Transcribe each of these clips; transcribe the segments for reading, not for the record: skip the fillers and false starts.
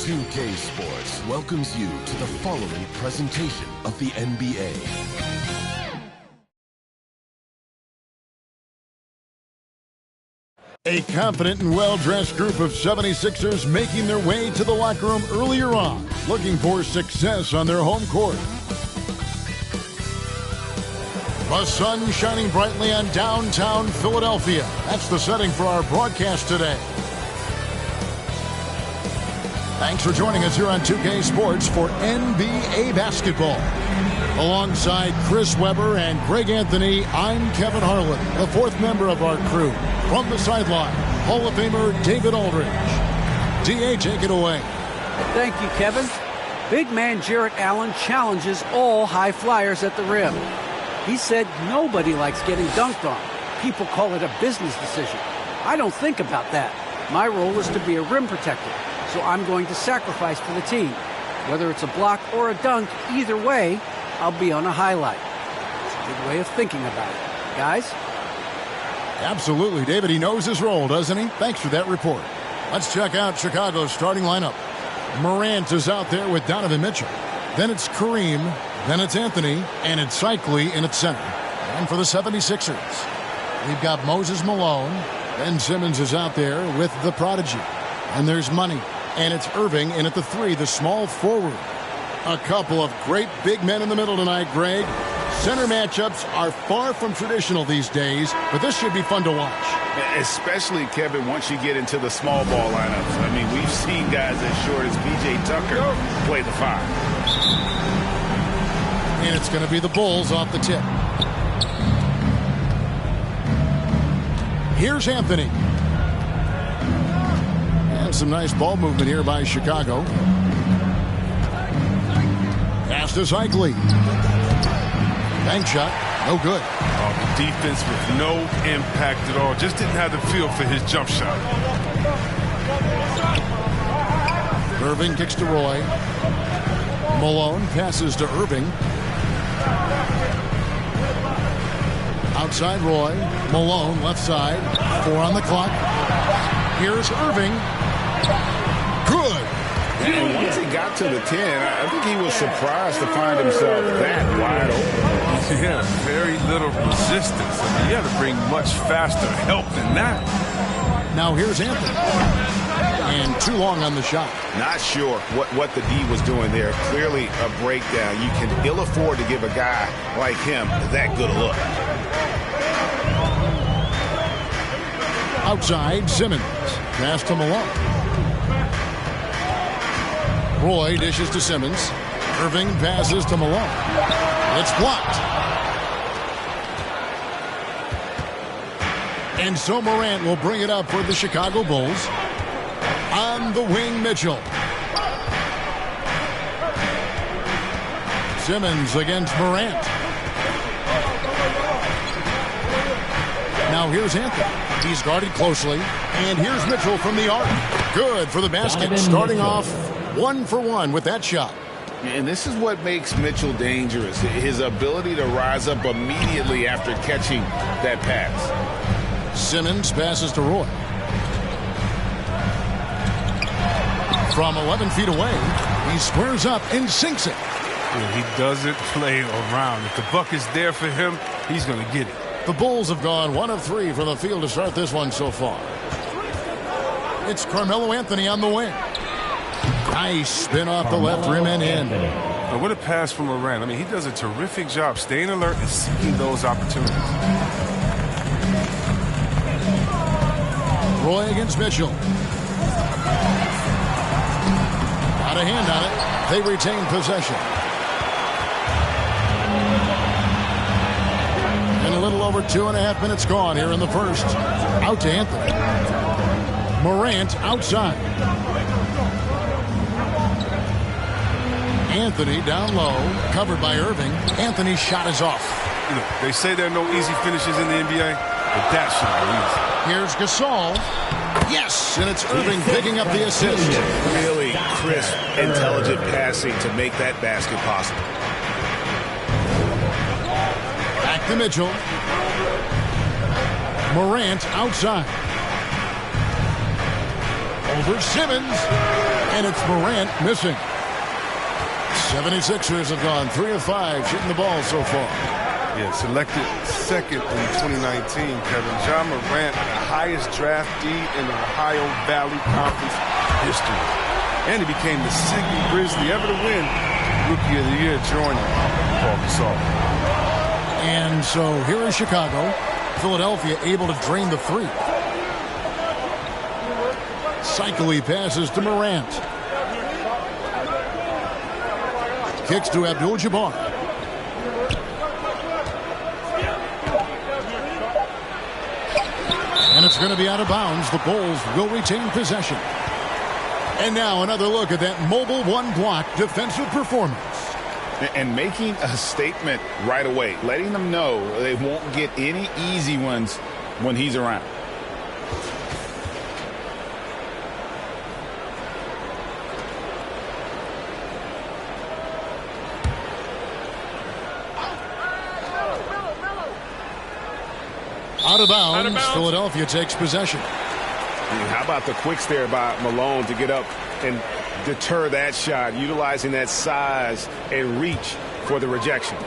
2K Sports welcomes you to the following presentation of the NBA. A confident and well-dressed group of 76ers making their way to the locker room earlier on, looking for success on their home court. The sun shining brightly on downtown Philadelphia. That's the setting for our broadcast today. Thanks for joining us here on 2K Sports for NBA basketball. Alongside Chris Webber and Greg Anthony, I'm Kevin Harlan, the fourth member of our crew. From the sideline, Hall of Famer David Aldridge. D.A., take it away. Thank you, Kevin. Big man Jarrett Allen challenges all high flyers at the rim. He said nobody likes getting dunked on. People call it a business decision. I don't think about that. My role is to be a rim protector, so I'm going to sacrifice for the team. Whether it's a block or a dunk, either way, I'll be on a highlight. It's a good way of thinking about it. Guys? Absolutely, David. He knows his role, doesn't he? Thanks for that report. Let's check out Chicago's starting lineup. Morant is out there with Donovan Mitchell. Then it's Kareem. Then it's Anthony. And it's Cycli in its center. And for the 76ers, we've got Moses Malone. Ben Simmons is out there with the prodigy. And there's Money. And it's Irving in at the 3, the small forward. A couple of great big men in the middle tonight, Greg. Center matchups are far from traditional these days, but this should be fun to watch. Especially, Kevin, once you get into the small ball lineups. I mean, we've seen guys as short as P.J. Tucker play the 5. And it's going to be the Bulls off the tip. Here's Anthony. And some nice ball movement here by Chicago. Pass to Cycli. Bank shot, no good. The defense with no impact at all. Just didn't have the feel for his jump shot. Irving kicks to Roy. Malone passes to Irving. Outside Roy. Malone left side. 4 on the clock. Here's Irving. Good. And once he got to the 10, I think he was surprised to find himself that wide open. Yeah, very little resistance. I mean, you had to bring much faster help than that. Now here's Anthony. And too long on the shot. Not sure what the D was doing there. Clearly a breakdown. You can ill afford to give a guy like him that good a look. Outside, Simmons. Pass to Malone. Roy dishes to Simmons. Irving passes to Malone. It's blocked. And so Morant will bring it up for the Chicago Bulls. On the wing, Mitchell. Simmons against Morant. Now here's Anthony. He's guarded closely. And here's Mitchell from the arc. Good for the basket. Starting off 1 for 1 with that shot. And this is what makes Mitchell dangerous. His ability to rise up immediately after catching that pass. Simmons passes to Roy. From 11 feet away, he squares up and sinks it. Yeah, he doesn't play around. If the buck is there for him, he's going to get it. The Bulls have gone 1 of 3 from the field to start this one so far. It's Carmelo Anthony on the wing. Nice spin off the left rim and in. What a pass from Morant. I mean, he does a terrific job staying alert and seeking those opportunities. Roy against Mitchell. Got a hand on it. They retain possession. And a little over 2.5 minutes gone here in the first. Out to Anthony. Morant outside. Anthony down low, covered by Irving. Anthony's shot is off. You know, they say there are no easy finishes in the NBA, but that shot is easy. Here's Gasol. Yes, and it's Irving picking up the assist. Really crisp, intelligent passing to make that basket possible. Back to Mitchell. Morant outside. Over Simmons. And it's Morant missing. 76ers have gone 3 of 5 shooting the ball so far. Yeah, selected second in 2019, Kevin. Ja Morant, the highest draftee in the Ohio Valley Conference history. And he became the second Grizzly ever to win Rookie of the Year, joining Paul Gasol. And so here is Chicago. Philadelphia able to drain the three. Cycly passes to Morant. Kicks to Abdul-Jabbar. And it's going to be out of bounds. The Bulls will retain possession. And now another look at that mobile one-block defensive performance. And making a statement right away, letting them know they won't get any easy ones when he's around. Out of bounds. Philadelphia takes possession. How about the quicks there by Malone to get up and deter that shot, utilizing that size and reach for the rejection.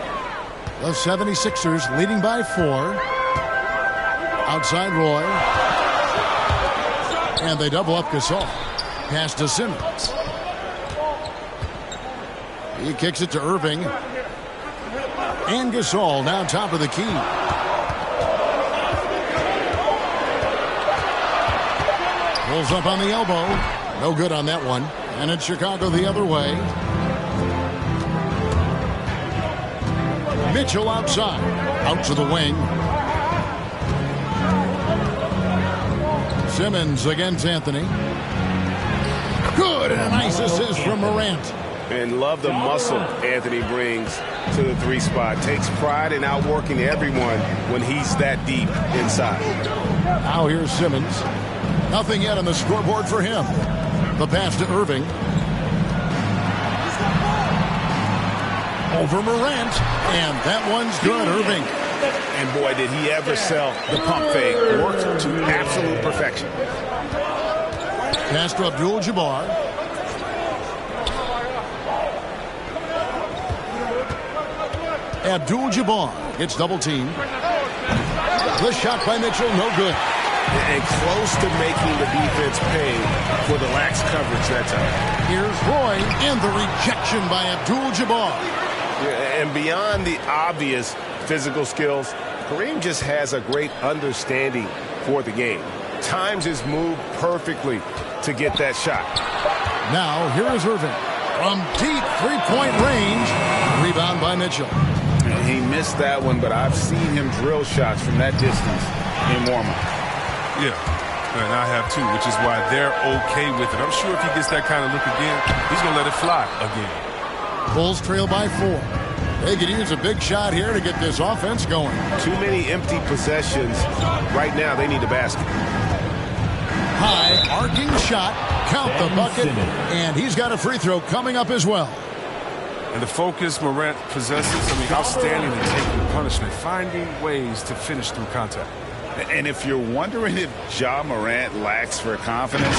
The 76ers leading by 4. Outside Roy. And they double up Gasol. Pass to Simmons. He kicks it to Irving. And Gasol now top of the key. Pulls up on the elbow. No good on that one. And it's Chicago the other way. Mitchell outside. Out to the wing. Simmons against Anthony. Good. And a nice assist from Morant. And love the muscle Anthony brings to the 3 spot. Takes pride in outworking everyone when he's that deep inside. Now here's Simmons. Nothing yet on the scoreboard for him. The pass to Irving. Over Morant. And that one's good, Irving. And boy, did he ever sell the pump fake. Worked to absolute perfection. Pass to Abdul-Jabbar. Abdul-Jabbar gets double teamed. The shot by Mitchell, no good. And close to making the defense pay for the lax coverage that time. Here's Roy, and the rejection by Abdul-Jabbar. Yeah, and beyond the obvious physical skills, Kareem just has a great understanding for the game. Times his move perfectly to get that shot. Now, here is Irving. From deep three-point range. Rebound by Mitchell. He missed that one, but I've seen him drill shots from that distance in warm-up. Yeah, and I have too, which is why they're okay with it. I'm sure if he gets that kind of look again, he's going to let it fly again. Bulls trail by 4. They could use a big shot here to get this offense going. Too many empty possessions. Right now, they need a basket. High, arcing shot. Count the bucket. And he's got a free throw coming up as well. And the focus Morant possesses, outstanding in taking punishment, finding ways to finish through contact. And if you're wondering if Ja Morant lacks for confidence,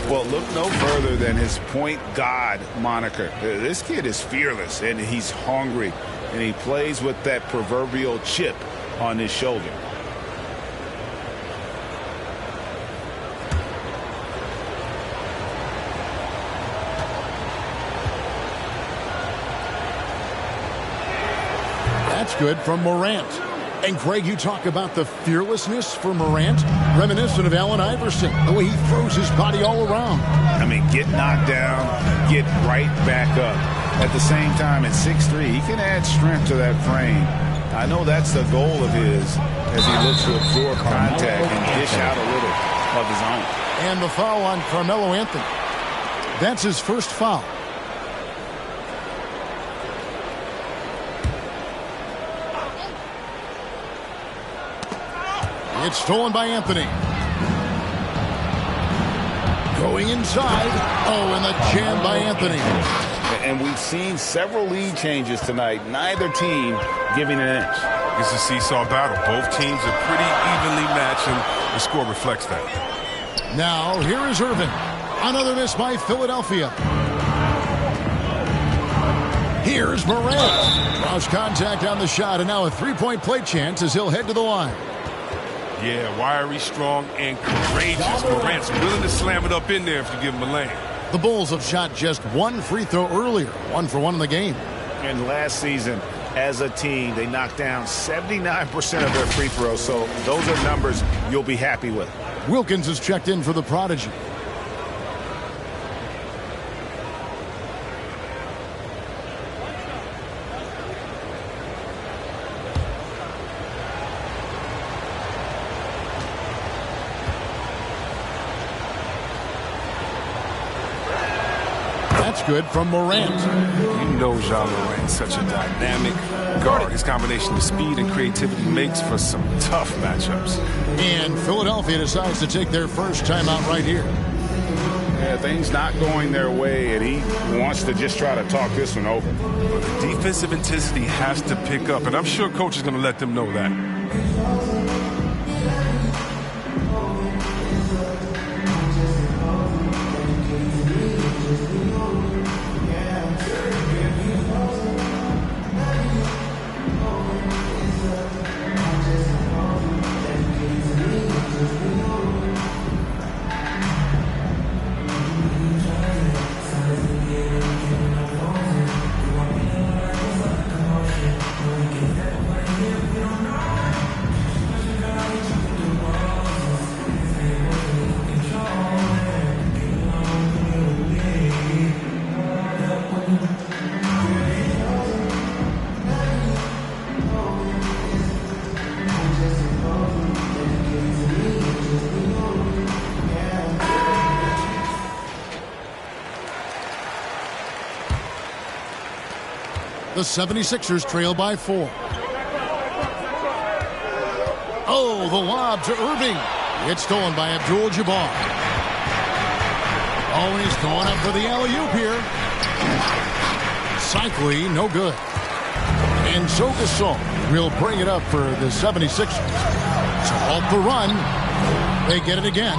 well, look no further than his point guard moniker. This kid is fearless, and he's hungry, and he plays with that proverbial chip on his shoulder. That's good from Morant. And, Greg, you talk about the fearlessness for Morant, reminiscent of Allen Iverson, the way he throws his body all around. I mean, get knocked down, get right back up. At the same time, at 6'3", he can add strength to that frame. I know that's the goal of his as he looks to absorb contact and dish out a little of his own. And the foul on Carmelo Anthony. That's his first foul. It's stolen by Anthony. Going inside. Oh, and the jam by Anthony. And we've seen several lead changes tonight. Neither team giving an inch. It's a seesaw battle. Both teams are pretty evenly matched, and the score reflects that. Now, here is Irving. Another miss by Philadelphia. Here's Morant. Draws contact on the shot, and now a three-point play chance as he'll head to the line. Yeah, wiry, strong, and courageous. Morant's willing to slam it up in there if you give him a lane. The Bulls have shot just one free throw earlier, 1 for 1 in the game. And last season, as a team, they knocked down 79% of their free throws, so those are numbers you'll be happy with. Wilkins is checked in for the Prodigy. That's good from Morant. You know Ja Morant's such a dynamic guard. His combination of speed and creativity makes for some tough matchups. And Philadelphia decides to take their first timeout right here. Yeah, things not going their way, and he wants to just try to talk this one over. But the defensive intensity has to pick up, and I'm sure coach is going to let them know that. The 76ers trail by 4. Oh, the lob to Irving. It's stolen by Abdul-Jabbar. Oh, and he's going up for the alley-oop here. Cycling, no good. And so Gasol will bring it up for the 76ers. To halt the run. They get it again.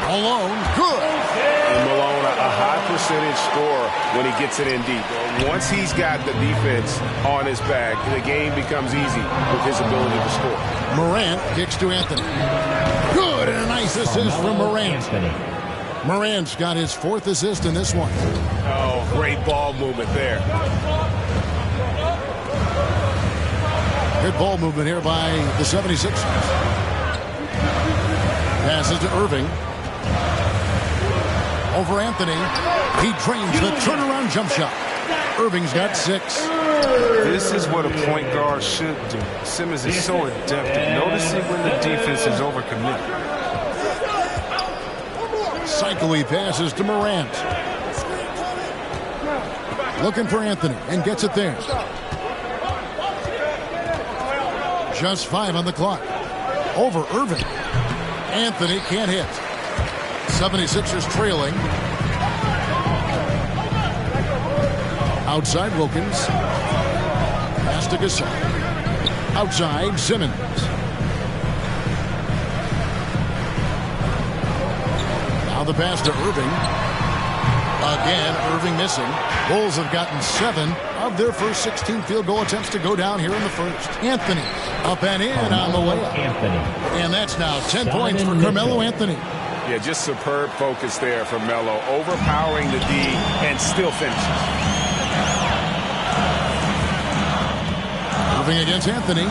Malone, good. And Malone, a high percentage scorer when he gets it in deep. Once he's got the defense on his back, the game becomes easy with his ability to score. Morant kicks to Anthony. Good, and a nice assist from Morant. Morant's got his 4th assist in this one. Oh, great ball movement there. Good ball movement here by the 76ers. Passes to Irving. Over Anthony. He drains the turnaround jump shot. Irving's got 6. This is what a point guard should do. Simmons is so adept at noticing when the defense is overcommitted. Cycling passes to Morant. Looking for Anthony and gets it there. Just 5 on the clock. Over Irving. Anthony can't hit. 76ers trailing. Outside Wilkins. Pass to Gasol. Outside Simmons. Now the pass to Irving. Again, Irving missing. Bulls have gotten 7 of their first 16 field goal attempts to go down here in the first. Anthony up and in on the way up. And that's now 10 points for Carmelo Anthony. Yeah, just superb focus there for Melo, overpowering the D and still finishes. Irving against Anthony.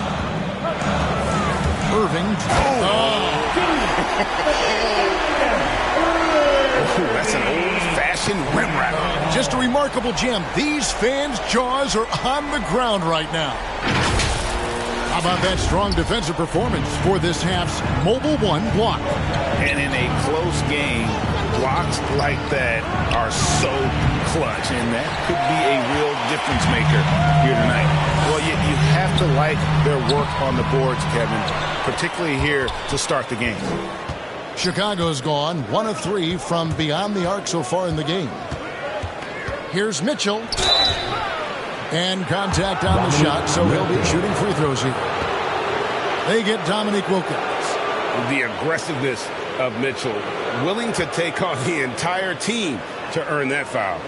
Irving. Oh. That's an old-fashioned rim rattle. Just a remarkable gem. These fans' jaws are on the ground right now. How about that strong defensive performance for this half's Mobile One block? And in a close game, blocks like that are so clutch, and that could be a real difference maker here tonight. Well, you have to like their work on the boards, Kevin, particularly here to start the game. Chicago's gone 1 of 3 from beyond the arc so far in the game. Here's Mitchell. And contact on the shot, so he'll be shooting free throws here. They get Dominique Wilkins. The aggressiveness of Mitchell, willing to take on the entire team to earn that foul.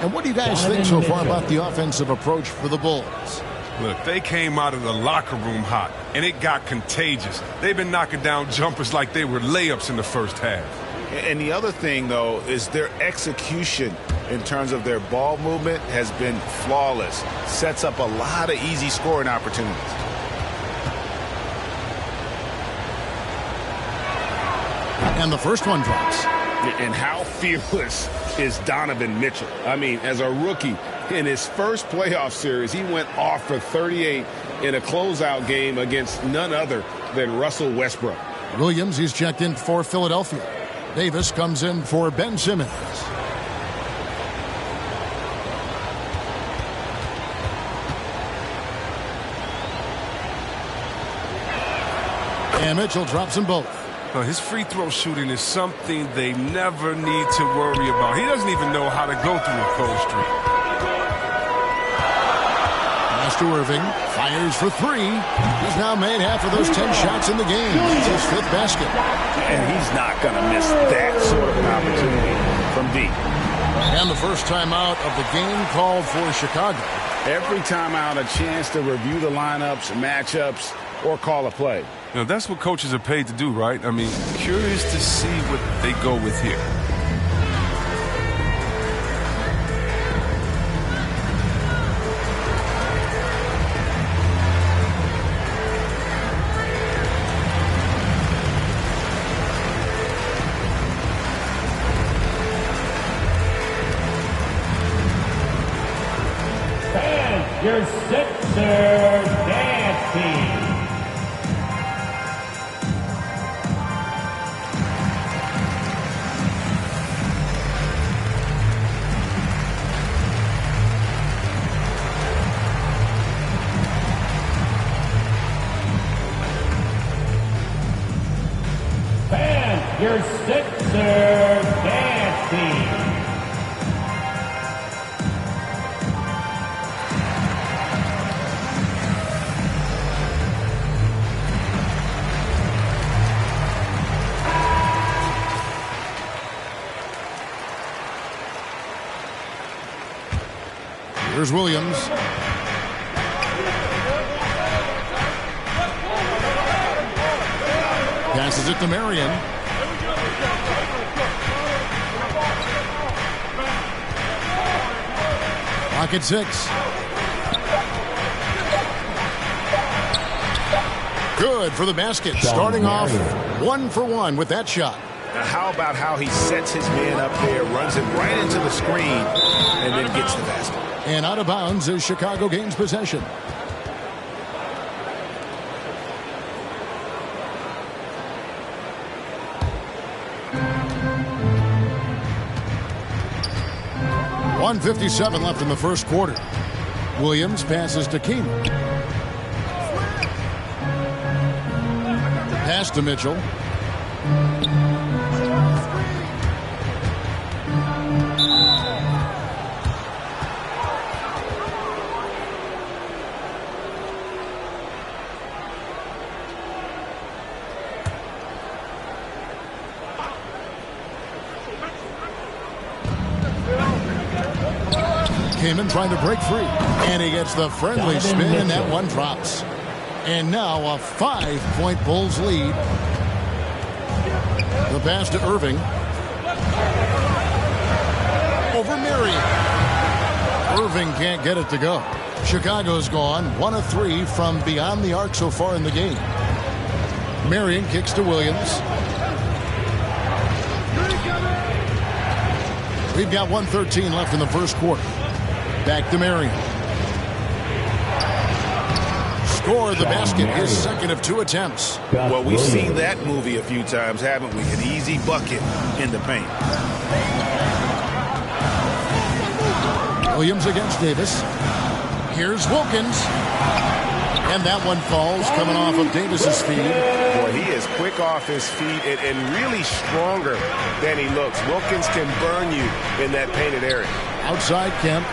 And what do you guys think so far about the offensive approach for the Bulls? Look, they came out of the locker room hot, and it got contagious. They've been knocking down jumpers like they were layups in the first half. And the other thing, though, is their execution in terms of their ball movement has been flawless. Sets up a lot of easy scoring opportunities. And the first one drops. And how fearless is Donovan Mitchell? I mean, as a rookie, in his first playoff series, he went off for 38 in a closeout game against none other than Russell Westbrook. Williams, he's checked in for Philadelphia. Davis comes in for Ben Simmons. And Mitchell drops them both. His free throw shooting is something they never need to worry about. He doesn't even know how to go through a cold streak. Pass to Irving. Fires for three. He's now made half of those 10 shots in the game. That's his fifth basket. And he's not going to miss that sort of an opportunity from deep. And the first timeout of the game called for Chicago. Every timeout, a chance to review the lineups, matchups, or call a play. You know, that's what coaches are paid to do, right? I mean, curious to see what they go with here. And your Sixers dance team. Your Sixers dance team. Here's Williams. Passes it to Marion. Pocket six. Good for the basket. Starting off 1 for 1 with that shot. Now how about how he sets his man up there, runs it right into the screen, and then gets the basket. And out of bounds as Chicago gains possession. .157 left in the first quarter. Williams passes to Keenan. Pass to Mitchell. Kamen trying to break free. And he gets the friendly spin, and that one drops. And now a 5-point Bulls lead. The pass to Irving. Over Marion. Irving can't get it to go. Chicago's gone 1 of 3 from beyond the arc so far in the game. Marion kicks to Williams. We've got 1:13 left in the first quarter. Back to Marion. Scored the basket, his second of 2 attempts. Well, we've seen that movie a few times, haven't we? An easy bucket in the paint. Williams against Davis. Here's Wilkins. And that one falls, coming off of Davis's feed. Boy, he is quick off his feet and really stronger than he looks. Wilkins can burn you in that painted area. Outside Kemp.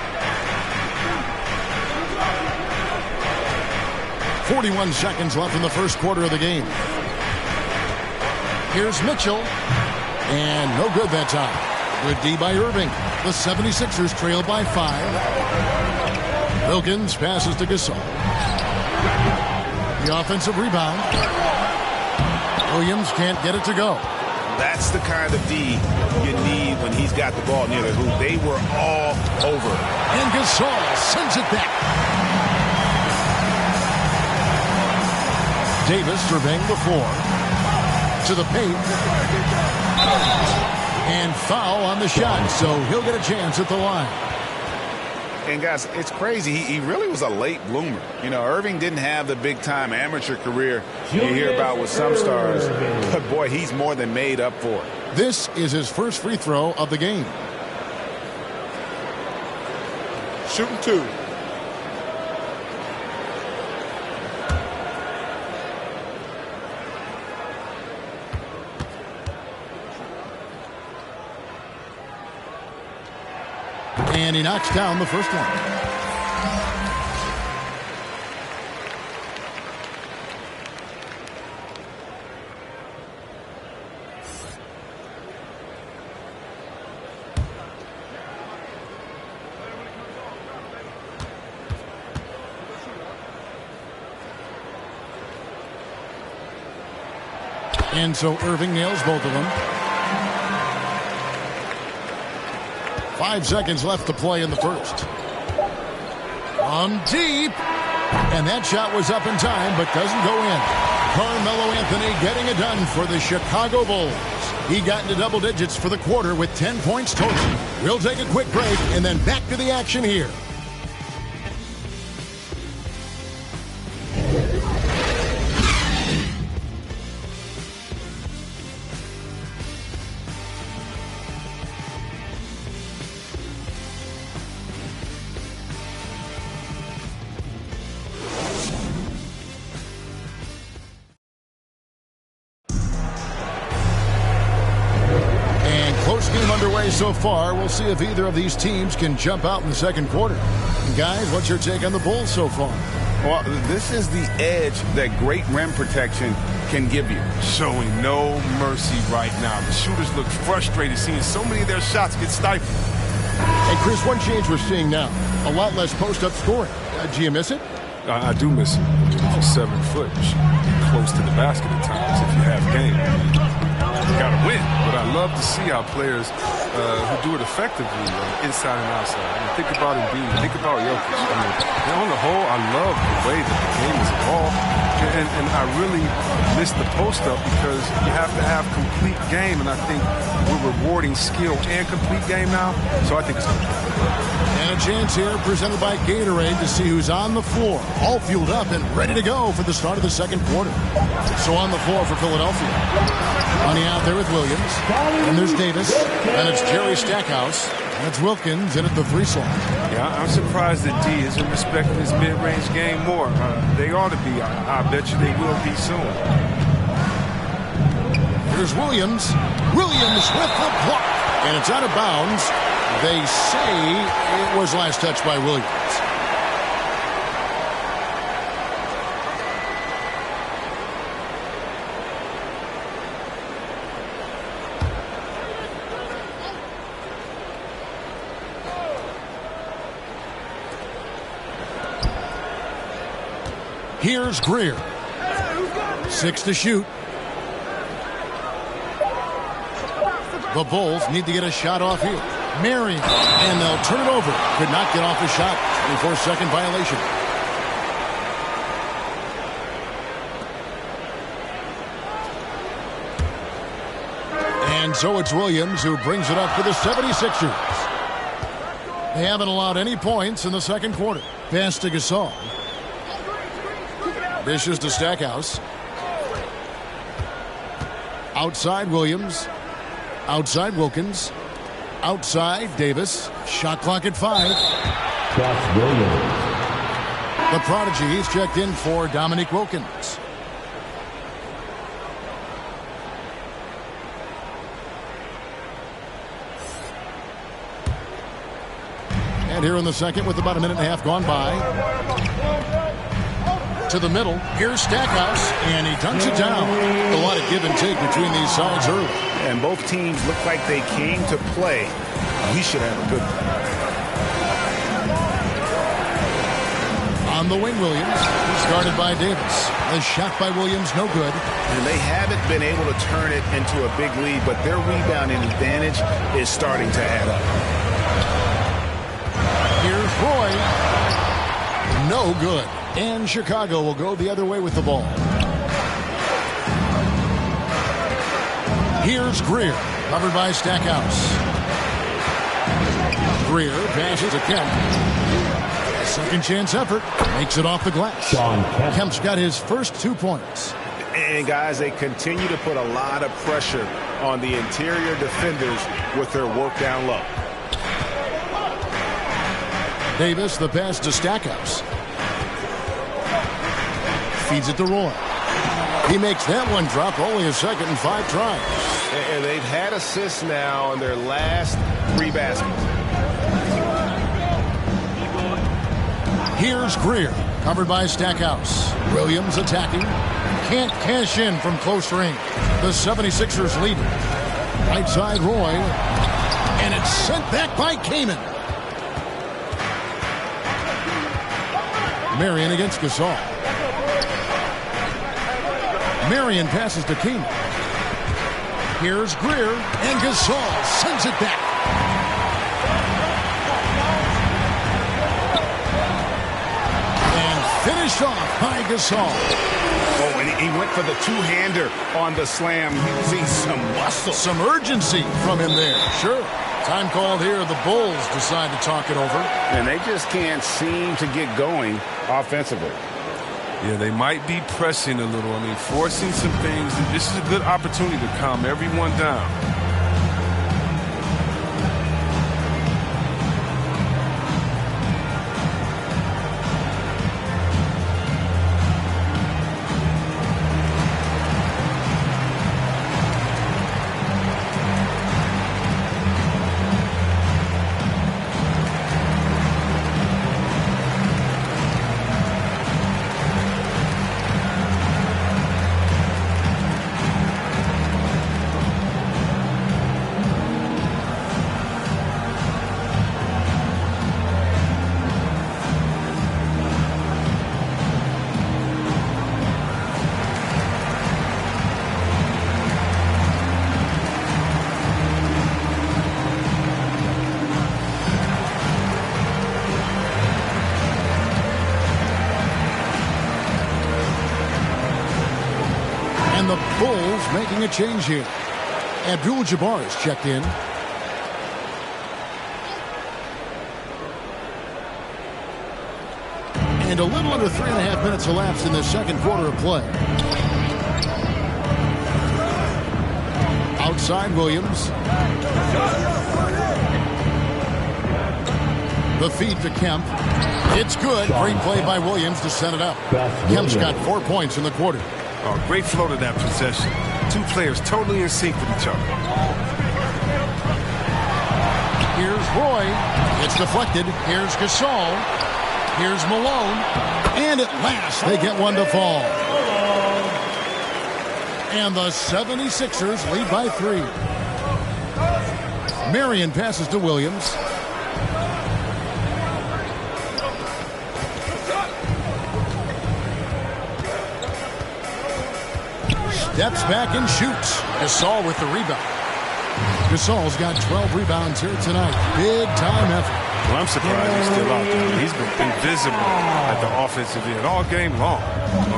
41 seconds left in the first quarter of the game. Here's Mitchell. And no good that time. Good D by Irving. The 76ers trail by 5. Wilkins passes to Gasol. The offensive rebound. Williams can't get it to go. That's the kind of D you need when he's got the ball near the hoop. They were all over. And Gasol sends it back. Davis surveying the floor. To the paint. And foul on the shot, so he'll get a chance at the line. And guys, it's crazy. He really was a late bloomer. You know, Irving didn't have the big-time amateur career you hear about with some stars. But, boy, he's more than made up for it. This is his first free throw of the game. Shooting 2. And he knocks down the first one. And so Irving nails both of them. 5 seconds left to play in the first. From deep. And that shot was up in time, but doesn't go in. Carmelo Anthony getting it done for the Chicago Bulls. He got into double digits for the quarter with 10 points total. We'll take a quick break and then back to the action here. So far, we'll see if either of these teams can jump out in the second quarter. And guys, what's your take on the Bulls so far? Well, this is the edge that great rim protection can give you. Showing no mercy right now. The shooters look frustrated seeing so many of their shots get stifled. Hey, Chris, one change we're seeing now. A lot less post-up scoring. Do you miss it? I do miss it. If you're 7 foot, you should be close to the basket at times if you have game. You got to win. But I love to see how players who do it effectively inside and outside. I mean, think about Embiid. Think about Jokic. I mean, on the whole, I love the way that the game is evolved. And I really miss the post-up because you have to have complete game. And I think we're rewarding skill and complete game now. So I think it's good. And a chance here presented by Gatorade to see who's on the floor. All fueled up and ready to go for the start of the second quarter. So on the floor for Philadelphia. Money out there with Williams. And there's Davis. And it's Jerry Stackhouse. And it's Wilkins in at the 3 slot. Yeah, I'm surprised that D isn't respecting his mid-range game more. They ought to be. I bet you they will be soon. Here's Williams. Williams with the block. And it's out of bounds. They say it was last touched by Williams. Here's Greer. 6 to shoot. The Bulls need to get a shot off here. Marion, and they'll turn it over. Could not get off the shot. 24-second violation. And so it's Williams who brings it up for the 76ers. They haven't allowed any points in the second quarter. Pass to Gasol. Dishes to Stackhouse. Outside Williams. Outside Wilkins. Outside Davis. Shot clock at 5. Josh Williams. The prodigy, he's checked in for Dominique Wilkins. And here in the second with about a minute and a half gone by. to the middle. Here's Stackhouse, and he dunks it down. A lot of give and take between these sides early. And both teams look like they came to play. We should have a good one. On the wing, Williams. Started by Davis. The shot by Williams, no good. And they haven't been able to turn it into a big lead, but their rebounding advantage is starting to add up. Here's Roy. No good. And Chicago will go the other way with the ball. Here's Greer. Covered by Stackhouse. Greer passes to Kemp. Second chance effort. Makes it off the glass. Kemp's got his first 2 points. And guys, they continue to put a lot of pressure on the interior defenders with their work down low. Davis, the pass to Stackhouse. Feeds it to Roy. He makes that one drop, only a second and 5 tries. And they've had assists now in their last 3 baskets. Here's Greer, covered by Stackhouse. Williams attacking. Can't cash in from close range. The 76ers lead. Right side, Roy. And it's sent back by Kaman. Marion against Gasol. Marion passes to Kaman. Here's Greer, and Gasol sends it back. Finished off by Gasol. Oh, and he went for the two-hander on the slam, using some muscle. Some urgency from him there. Sure. Time called here. The Bulls decide to talk it over. And they just can't seem to get going offensively. Yeah, they might be pressing a little. I mean, forcing some things. This is a good opportunity to calm everyone down. And the Bulls making a change here. Abdul-Jabbar is checked in. And a little under 3.5 minutes elapsed in the second quarter of play. Outside Williams. The feed to Kemp. It's good. Great play by Williams to set it up. Kemp's got 4 points in the quarter. Oh, great flow to that possession. Two players totally in sync with each other. Here's Roy. It's deflected. Here's Gasol. Here's Malone. And at last, they get one to fall. And the 76ers lead by 3. Marion passes to Williams. Steps back and shoots. Gasol with the rebound. Gasol's got 12 rebounds here tonight. Big time effort. Well, I'm surprised he's still out there. He's been invisible at the offensive end all game long.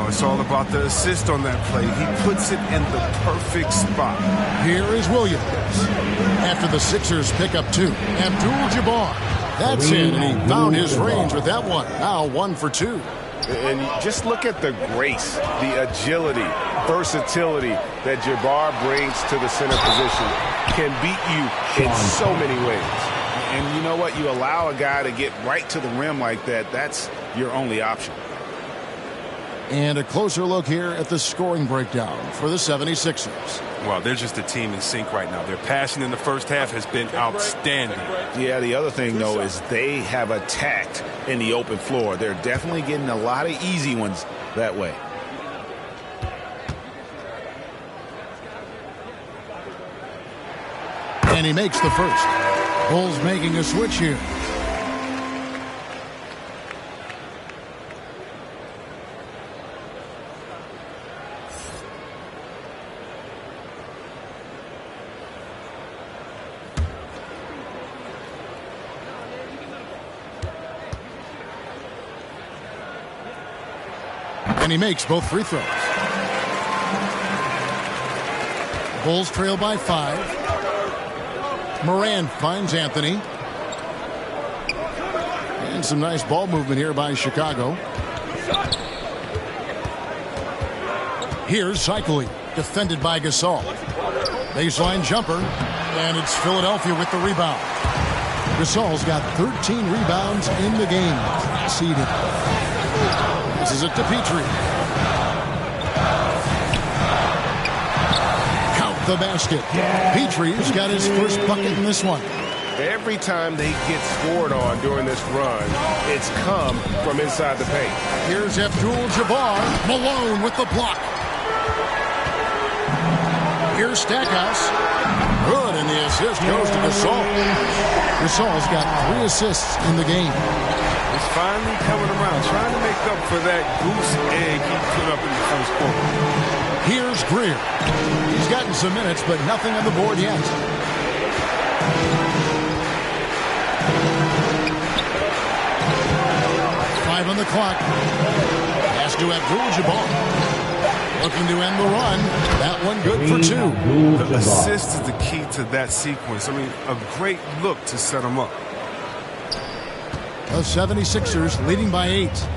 It's all about the assist on that play. He puts it in the perfect spot. Here is Williams. After the Sixers pick up 2. Abdul-Jabbar. That's it, and he found his range with that one. Now 1 for 2. And just look at the grace, the agility, versatility that Jabbar brings to the center position. Can beat you in so many ways. And you know what? You allow a guy to get right to the rim like that, that's your only option. And a closer look here at the scoring breakdown for the 76ers. Well, they're just a team in sync right now. Their passing in the first half has been outstanding. Yeah, the other thing, though, is they have attacked in the open floor. They're definitely getting a lot of easy ones, that way. And he makes the first. Bulls making a switch here. And he makes both free throws. Bulls trail by 5. Moran finds Anthony. And some nice ball movement here by Chicago. Here's Cycling, defended by Gasol. Baseline jumper, and it's Philadelphia with the rebound. Gasol's got 13 rebounds in the game. Seeded. This is it to Petrie. Count the basket. Petrie's got his first bucket in this one. Every time they get scored on during this run, it's come from inside the paint. Here's Abdul-Jabbar. Malone with the block. Here's Stackhouse. Good, and the assist goes to Gasol. Gasol's got 3 assists in the game. He's finally coming around, trying to make up for that goose egg he put up in the first quarter. Here's Greer. He's gotten some minutes, but nothing on the board yet. On the clock. Pass to Abdul-Jabbar. Looking to end the run. That one good for 2. The assist is the key to that sequence. I mean, a great look to set them up. The 76ers leading by 8.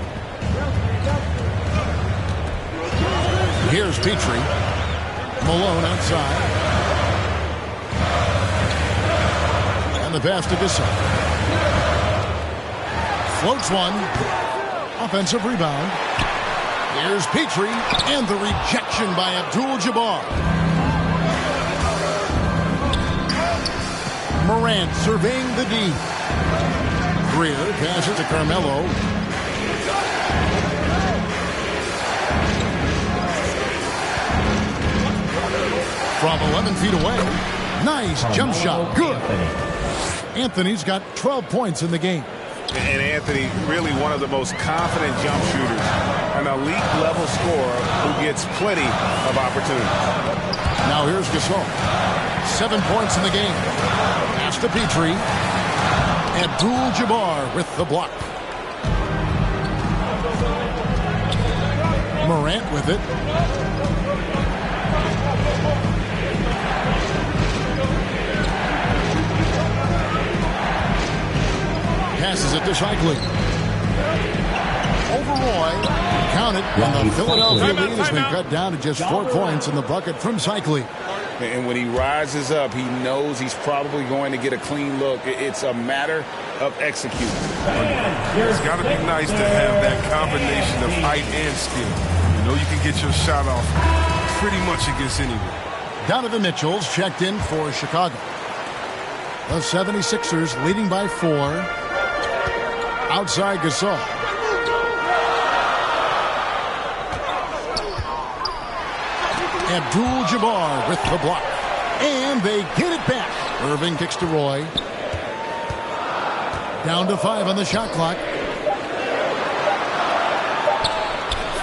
Here's Petrie. Malone outside. And the pass to Gasol. Floats one. Offensive rebound. Here's Petrie, and the rejection by Abdul-Jabbar. Morant surveying the D. Greer passes to Carmelo. From 11 feet away. Nice jump shot. Good. Anthony's got 12 points in the game. And Anthony, really one of the most confident jump shooters, an elite-level scorer who gets plenty of opportunities. Now here's Gasol. 7 points in the game. Pass to Petrie. Abdul-Jabbar with the block. Morant with it. Passes it to Cycling. Over Roy. Count it. And the Philadelphia lead has been cut down to just 4 points in the bucket from Cycling. And when he rises up, he knows he's probably going to get a clean look. It's a matter of executing. It's got to be nice to have that combination of height and skill. You know you can get your shot off pretty much against anyone. Donovan Mitchell's checked in for Chicago. The 76ers leading by 4. Outside Gasol. Abdul-Jabbar with the block. And they get it back. Irving kicks to Roy. Down to 5 on the shot clock.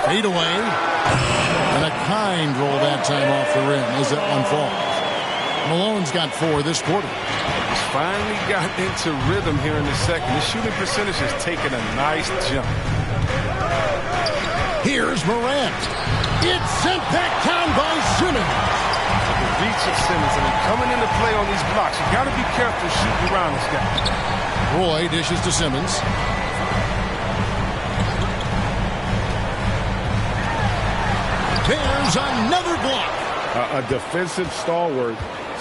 Fade away. And a kind roll that time off the rim as that one falls. Malone's got 4 this quarter. He's finally got into rhythm here in the second. His shooting percentage has taken a nice jump. Here's Morant. It's sent back down by Simmons. The reach of Simmons. I mean, coming into play on these blocks, you got to be careful shooting around this guy. Roy dishes to Simmons. There's another block. A defensive stalwart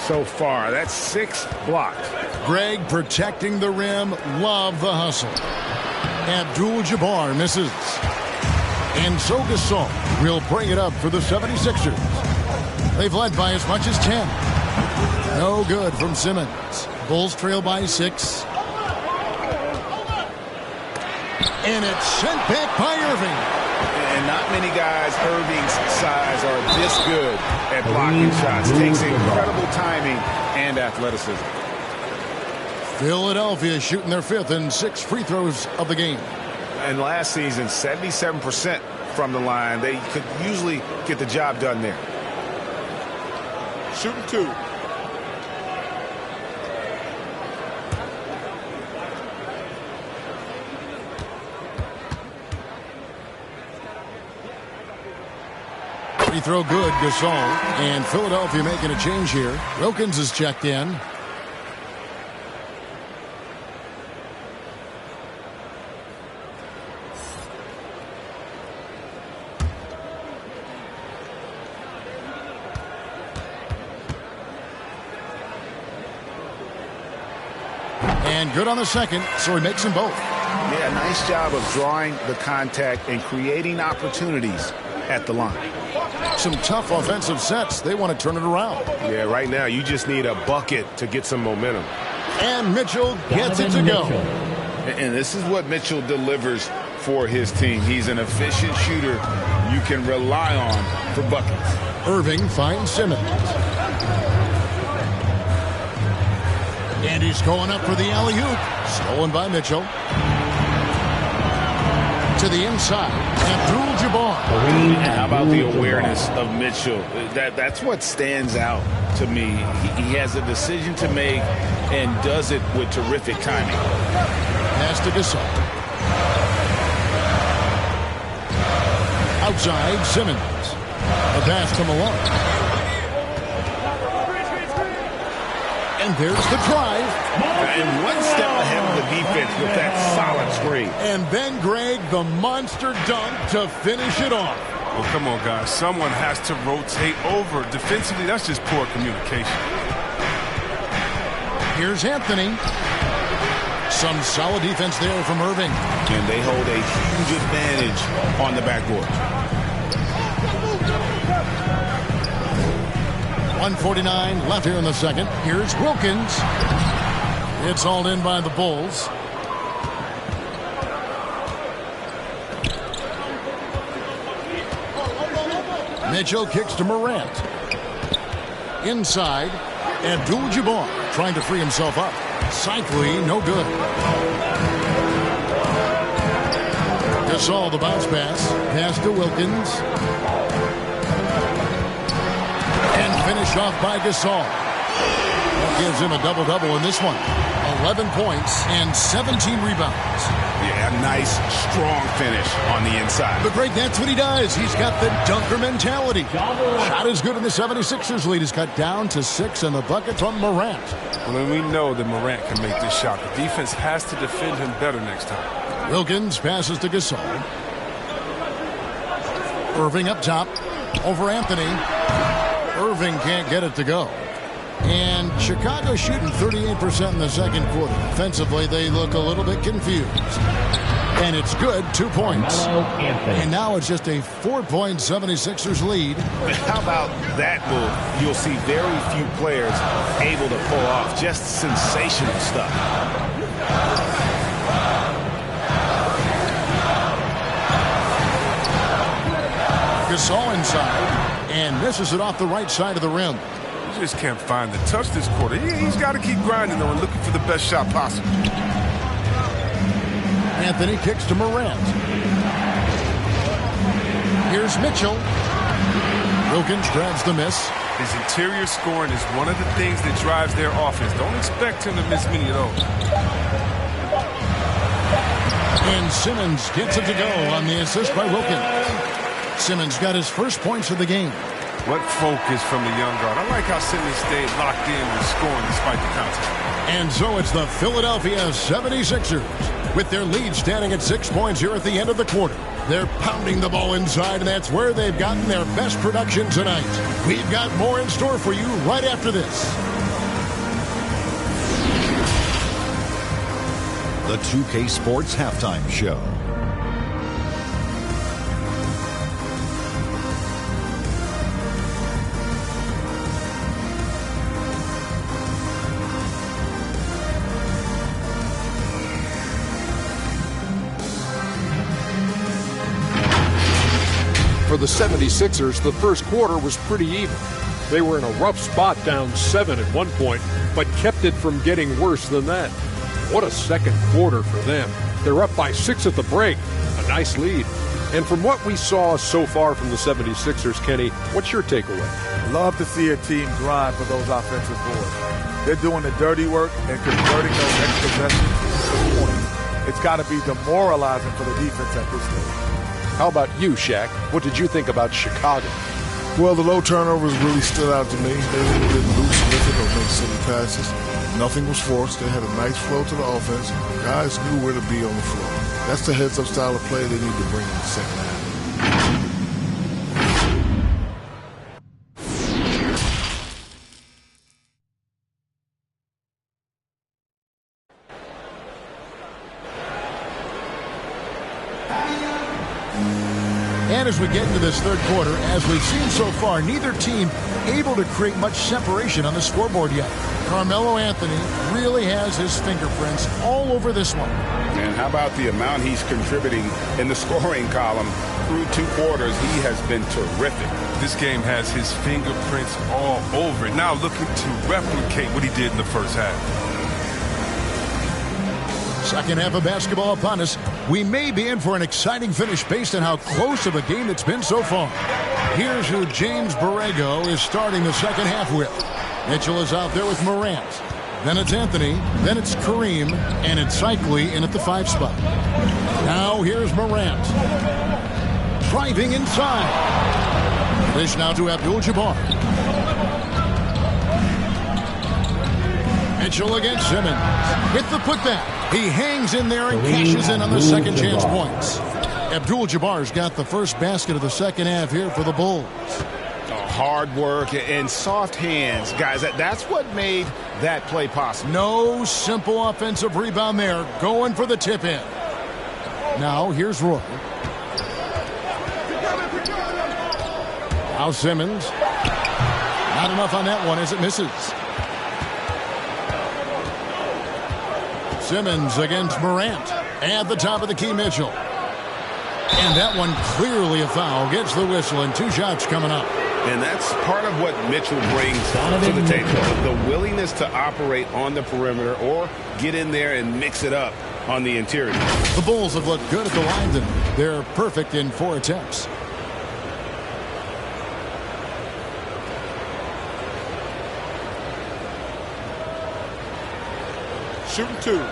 so far. That's 6 blocks. Greg protecting the rim. Love the hustle. Abdul-Jabbar misses. And so Gasol will bring it up for the 76ers. They've led by as much as 10. No good from Simmons. Bulls trail by 6. And it's sent back by Irving. And not many guys Irving's size are this good at blocking shots. Takes incredible timing and athleticism. Philadelphia shooting their 5th and 6th free throws of the game. And last season, 77% from the line. They could usually get the job done there. Shooting 2. Free throw good, Gasol. And Philadelphia making a change here. Wilkins is checked in. And good on the second, so he makes them both. Yeah, nice job of drawing the contact and creating opportunities at the line. Some tough offensive sets. They want to turn it around. Yeah, right now you just need a bucket to get some momentum. And Mitchell gets it to go. And this is what Mitchell delivers for his team. He's an efficient shooter you can rely on for buckets. Irving finds Simmons. And he's going up for the alley-oop. Stolen by Mitchell. To the inside. Abdul-Jabbar. How about the awareness of Mitchell? That's what stands out to me. He has a decision to make and does it with terrific timing. Pass to Gasol. Outside, Simmons. A pass to Malone. And there's the drive. And one step ahead of the defense with that solid screen. And then, Greg, the monster dunk to finish it off. Oh, come on, guys. Someone has to rotate over. Defensively, that's just poor communication. Here's Anthony. Some solid defense there from Irving. And they hold a huge advantage on the backboard. 1:49 left here in the second. Here's Wilkins. It's hauled in by the Bulls. Mitchell kicks to Morant. Inside, Abdul-Jabbar trying to free himself up. Cycling, no good. Gasol, the bounce pass. Pass to Wilkins. And finish off by Gasol. That gives him a double-double in this one. 11 points and 17 rebounds. Yeah, nice, strong finish on the inside. But Greg, that's what he does. He's got the dunker mentality. Shot is good in the 76ers lead. Is cut down to 6, and the bucket from Morant. Well, and we know that Morant can make this shot. The defense has to defend him better next time. Wilkins passes to Gasol. Irving up top. Over Anthony. Irving can't get it to go. And Chicago shooting 38% in the second quarter. Offensively, they look a little bit confused. And it's good, 2 points. And now it's just a 4-point 76ers lead. How about that move? You'll see very few players able to pull off just sensational stuff. Gasol inside. And misses it off the right side of the rim. He just can't find the touch this quarter. He's got to keep grinding, though, and looking for the best shot possible. Anthony kicks to Morant. Here's Mitchell. Wilkins grabs the miss. His interior scoring is one of the things that drives their offense. Don't expect him to miss many of those. And Simmons gets it to go on the assist by Wilkins. Simmons got his first points of the game. What focus from the young guard. I like how Simmons stayed locked in and scoring despite the contact. And so it's the Philadelphia 76ers with their lead standing at 6 points here at the end of the quarter. They're pounding the ball inside, and that's where they've gotten their best production tonight. We've got more in store for you right after this. The 2K Sports Halftime Show. For the 76ers, the first quarter was pretty even. They were in a rough spot, down 7 at one point, but kept it from getting worse than that. What a second quarter for them. They're up by 6 at the break. A nice lead. And from what we saw so far from the 76ers, Kenny, what's your takeaway? Love to see a team grind for those offensive boards. They're doing the dirty work and converting those extra possessions to points. It's got to be demoralizing for the defense at this stage. How about you, Shaq? What did you think about Chicago? Well, the low turnovers really stood out to me. They really didn't loose with it or make silly passes. Nothing was forced. They had a nice flow to the offense. Guys knew where to be on the floor. That's the heads-up style of play they need to bring in the second half. And as we get into this third quarter, as we've seen so far, neither team able to create much separation on the scoreboard yet. Carmelo Anthony really has his fingerprints all over this one. And how about the amount he's contributing in the scoring column through 2 quarters? He has been terrific. This game has his fingerprints all over it. Now looking to replicate what he did in the first half. Second half of basketball upon us. We may be in for an exciting finish based on how close of a game it's been so far. Here's who James Borrego is starting the second half with. Mitchell is out there with Morant. Then it's Anthony. Then it's Kareem. And it's Cycli in at the 5 spot. Now here's Morant. Driving inside. Dish now to Abdul-Jabbar. Mitchell against Simmons. Hit the putback. He hangs in there and cashes in on the second chance points. Abdul-Jabbar's got the first basket of the second half here for the Bulls. Hard work and soft hands, guys. That's what made that play possible. No simple offensive rebound there. Going for the tip in. Now here's Roy. Now Simmons. Not enough on that one as it misses. Simmons against Morant. At the top of the key, Mitchell. And that one clearly a foul. Gets the whistle and 2 shots coming up. And that's part of what Mitchell brings to the table. The willingness to operate on the perimeter or get in there and mix it up on the interior. The Bulls have looked good at the line tonight. They're perfect in 4 attempts. Shooting 2.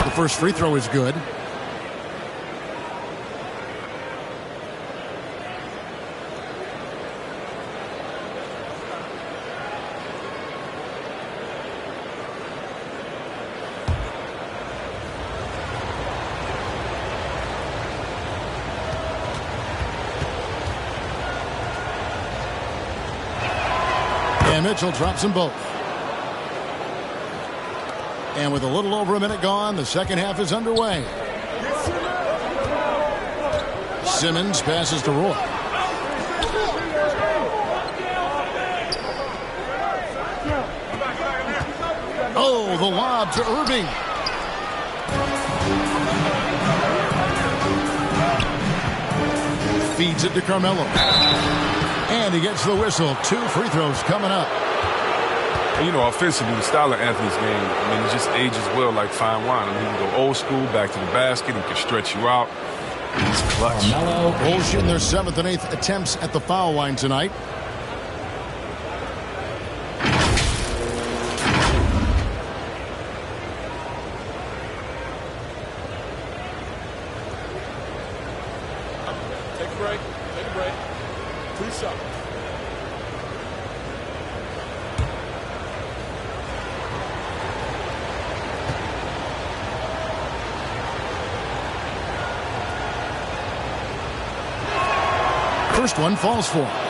The first free throw is good. And Mitchell drops them both. And with a little over a minute gone, the second half is underway. Simmons passes to Roy. Oh, the lob to Irving. Feeds it to Carmelo. And he gets the whistle. 2 free throws coming up. You know, offensively, the style of Anthony's game, I mean, it just ages well like fine wine. I mean, he can go old school, back to the basket. He can stretch you out. He's clutch. Bulls shooting their 7th and 8th attempts at the foul line tonight. Take a break. Take a break. 2 shots. First one falls for him.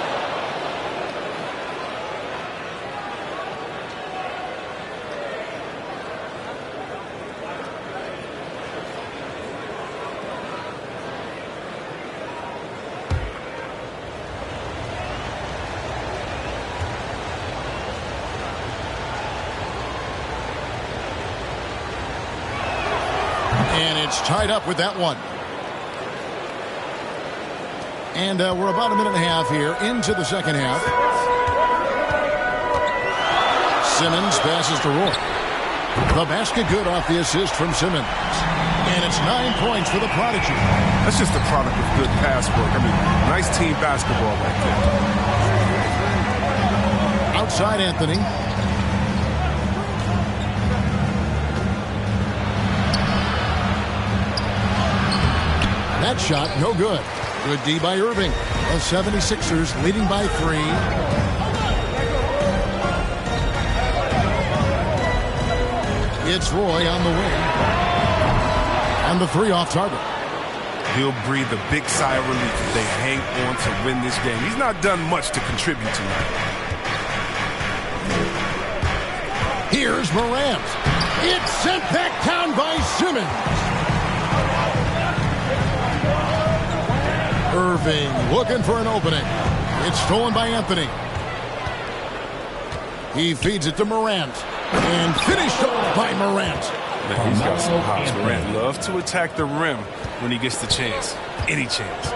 And it's tied up with that one. And we're about a minute and a half here into the second half. Simmons passes to Roy. The basket good off the assist from Simmons. And it's 9 points for the Prodigy. That's just a product of good pass work. I mean, nice team basketball right there. Outside Anthony. That shot, no good. Good D by Irving. The 76ers leading by 3. It's Roy on the wing. And the 3 off target. He'll breathe a big sigh of relief if they hang on to win this game. He's not done much to contribute tonight. Here's Morant. It's sent back down by Simmons. Irving looking for an opening. It's stolen by Anthony. He feeds it to Morant. And finished off by Morant. Man, he's got some hops. Morant loves to attack the rim when he gets the chance. Any chance.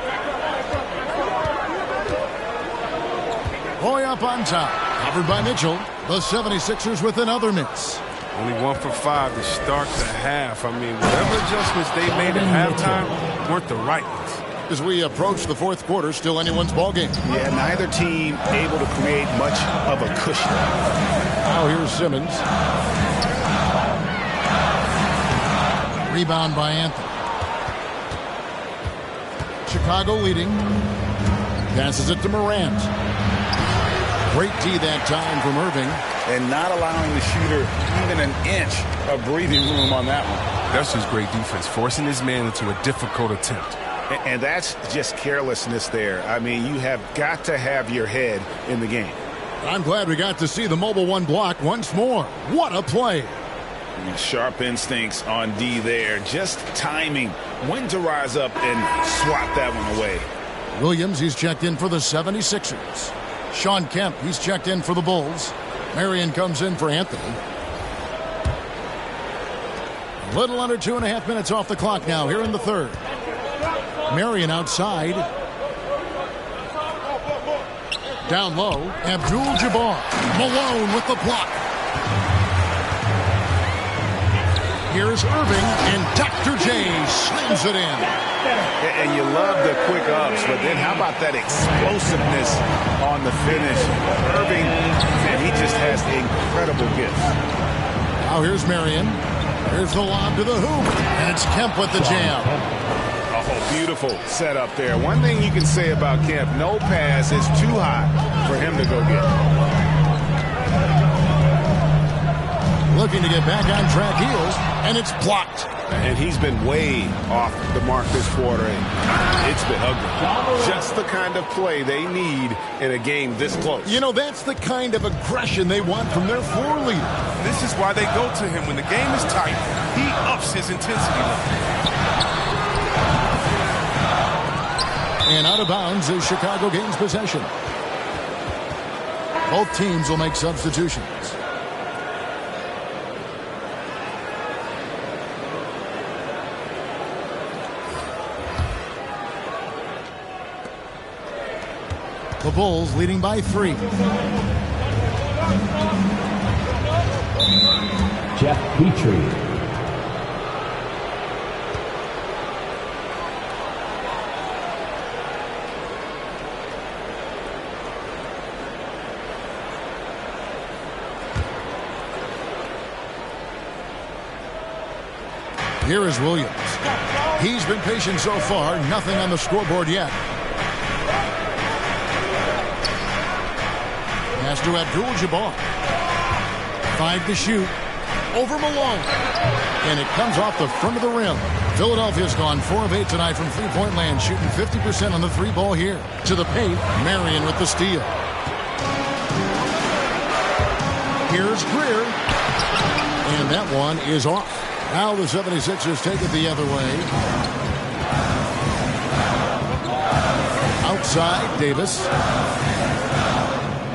Roy up on top. Covered by Mitchell. The 76ers with another miss. Only 1 for 5 to start the half. I mean, whatever adjustments they made at halftime weren't the right ones. As we approach the fourth quarter, still anyone's ball game. Yeah, neither team able to create much of a cushion. Now here's Simmons. Rebound by Anthony. Chicago leading. Passes it to Morant. Great D that time from Irving. And not allowing the shooter even an inch of breathing room on that one. That's just great defense, forcing his man into a difficult attempt. And that's just carelessness there. I mean, you have got to have your head in the game. I'm glad we got to see the mobile 1 block once more. What a play. Sharp instincts on D there. Just timing when to rise up and swat that one away. Williams, he's checked in for the 76ers. Sean Kemp, he's checked in for the Bulls. Marion comes in for Anthony. A little under 2.5 minutes off the clock now here in the third. Marion outside. Down low, Abdul-Jabbar. Malone with the block. Here's Irving, and Dr. J slams it in. And you love the quick ups, but then how about that explosiveness on the finish? Irving, man, he just has incredible gifts. Now here's Marion. Here's the lob to the hoop, and it's Kemp with the jam. Oh, beautiful setup there. One thing you can say about Kemp, no pass is too high for him to go get. Looking to get back on track heels, and it's blocked. And he's been way off the mark this quarter. It's been ugly. Just the kind of play they need in a game this close. You know, that's the kind of aggression they want from their floor leader. This is why they go to him when the game is tight. He ups his intensity level. And out of bounds as Chicago gains possession. Both teams will make substitutions. The Bulls leading by 3. Jeff Petrie. Here is Williams. He's been patient so far. Nothing on the scoreboard yet. Pass to Abdul-Jabbar. 5 to shoot. Over Malone. And it comes off the front of the rim. Philadelphia's gone 4 of 8 tonight from three-point land, shooting 50% on the 3-ball here. To the paint, Marion with the steal. Here's Greer. And that one is off. Now the 76ers take it the other way. Outside, Davis.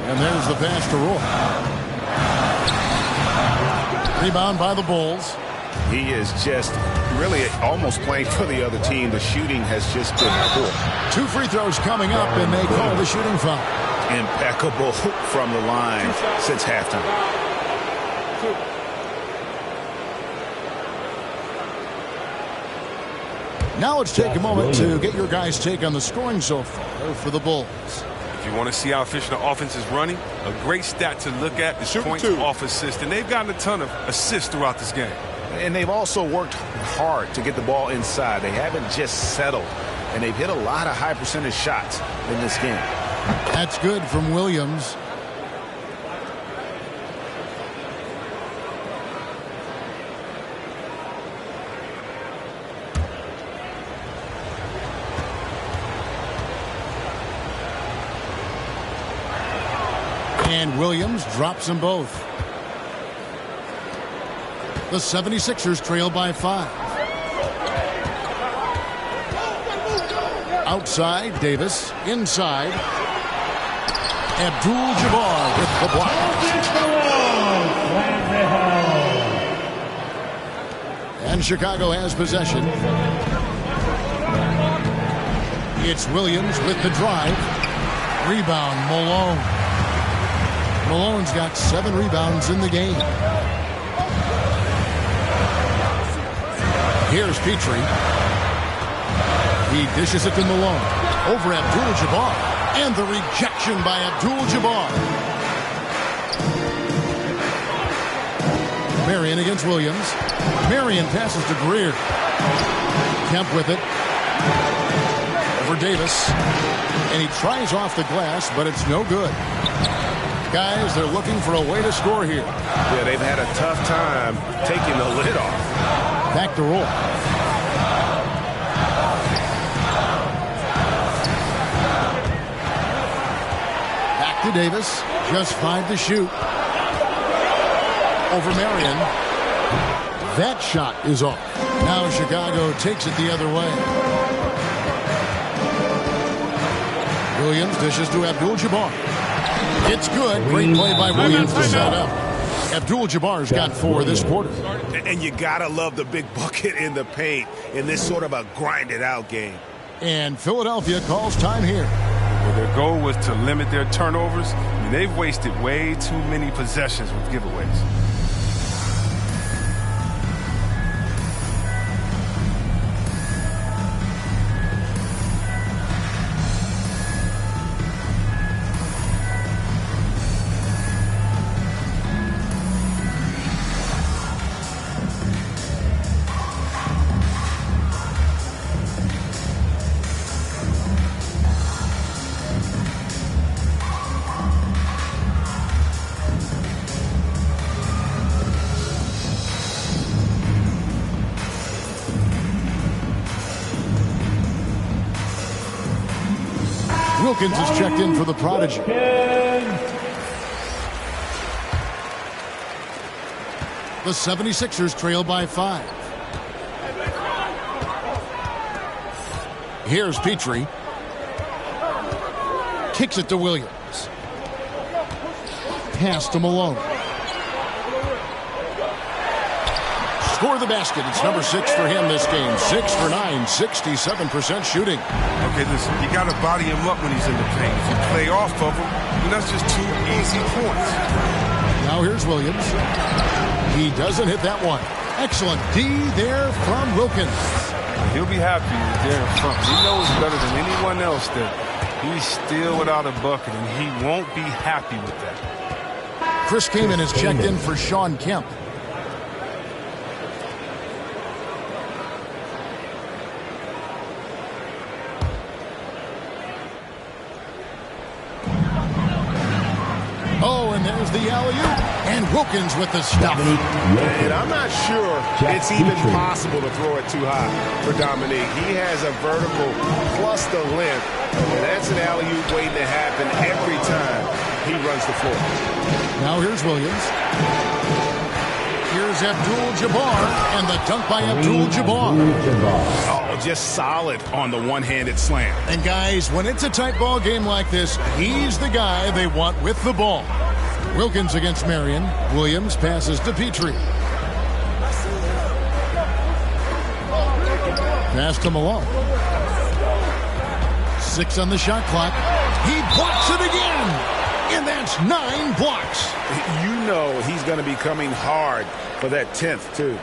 And there's the pass to Roy. Rebound by the Bulls. He is just really almost playing for the other team. The shooting has just been poor. 2 free throws coming up, and they call the shooting foul. Impeccable from the line since halftime. Now let's take a moment to get your guys' take on the scoring so far for the Bulls. If you want to see how efficient the offense is running, a great stat to look at is points off assist. And they've gotten a ton of assists throughout this game. And they've also worked hard to get the ball inside. They haven't just settled. And they've hit a lot of high percentage shots in this game. That's good from Williams. And Williams drops them both. The 76ers trail by 5. Outside, Davis. Inside, Abdul-Jabbar with the block. And Chicago has possession. It's Williams with the drive. Rebound, Malone. Malone's got 7 rebounds in the game. Here's Petrie. He dishes it to Malone. Over Abdul-Jabbar. And the rejection by Abdul-Jabbar. Marion against Williams. Marion passes to Greer. Kemp with it. Over Davis. And he tries off the glass, but it's no good. Guys, they're looking for a way to score here. Yeah, they've had a tough time taking the lid off. Back to roll. Back to Davis. Just 5 to shoot. Over Marion. That shot is off. Now Chicago takes it the other way. Williams dishes to Abdul-Jabbar. It's good. Great play by Williams to set up. Abdul-Jabbar's got 4 this quarter. And you gotta love the big bucket in the paint in this sort of a grinded-out game. And Philadelphia calls time here. Well, their goal was to limit their turnovers. I mean, they've wasted way too many possessions with giveaways. Wilkins is checked in for the Prodigy. The 76ers trail by 5. Here's Petrie. Kicks it to Williams. Pass to Malone. Score the basket. It's number 6 for him this game. 6 for 9, 67% shooting. Okay, listen, you got to body him up when he's in the paint. If you play off of him, then that's just 2 easy points. Now here's Williams. He doesn't hit that one. Excellent D there from Wilkins. He'll be happy there in front. He knows better than anyone else that he's still without a bucket, and he won't be happy with that. Chris Kaman is checked in for Sean Kemp. Oh, and there's the alley-oop. And Wilkins with the stuff. And I'm not sure it's even possible to throw it too high for Dominique. He has a vertical plus the length, and that's an alley-oop waiting to happen every time he runs the floor. Now here's Williams. Here's Abdul-Jabbar, and the dunk by Abdul-Jabbar. Oh, just solid on the one-handed slam. And guys, when it's a tight ball game like this, he's the guy they want with the ball. Wilkins against Marion. Williams passes to Petrie. Pass to Malone. 6 on the shot clock. He blocks it again. And that's 9 blocks. You know he's going to be coming hard for that 10th, too.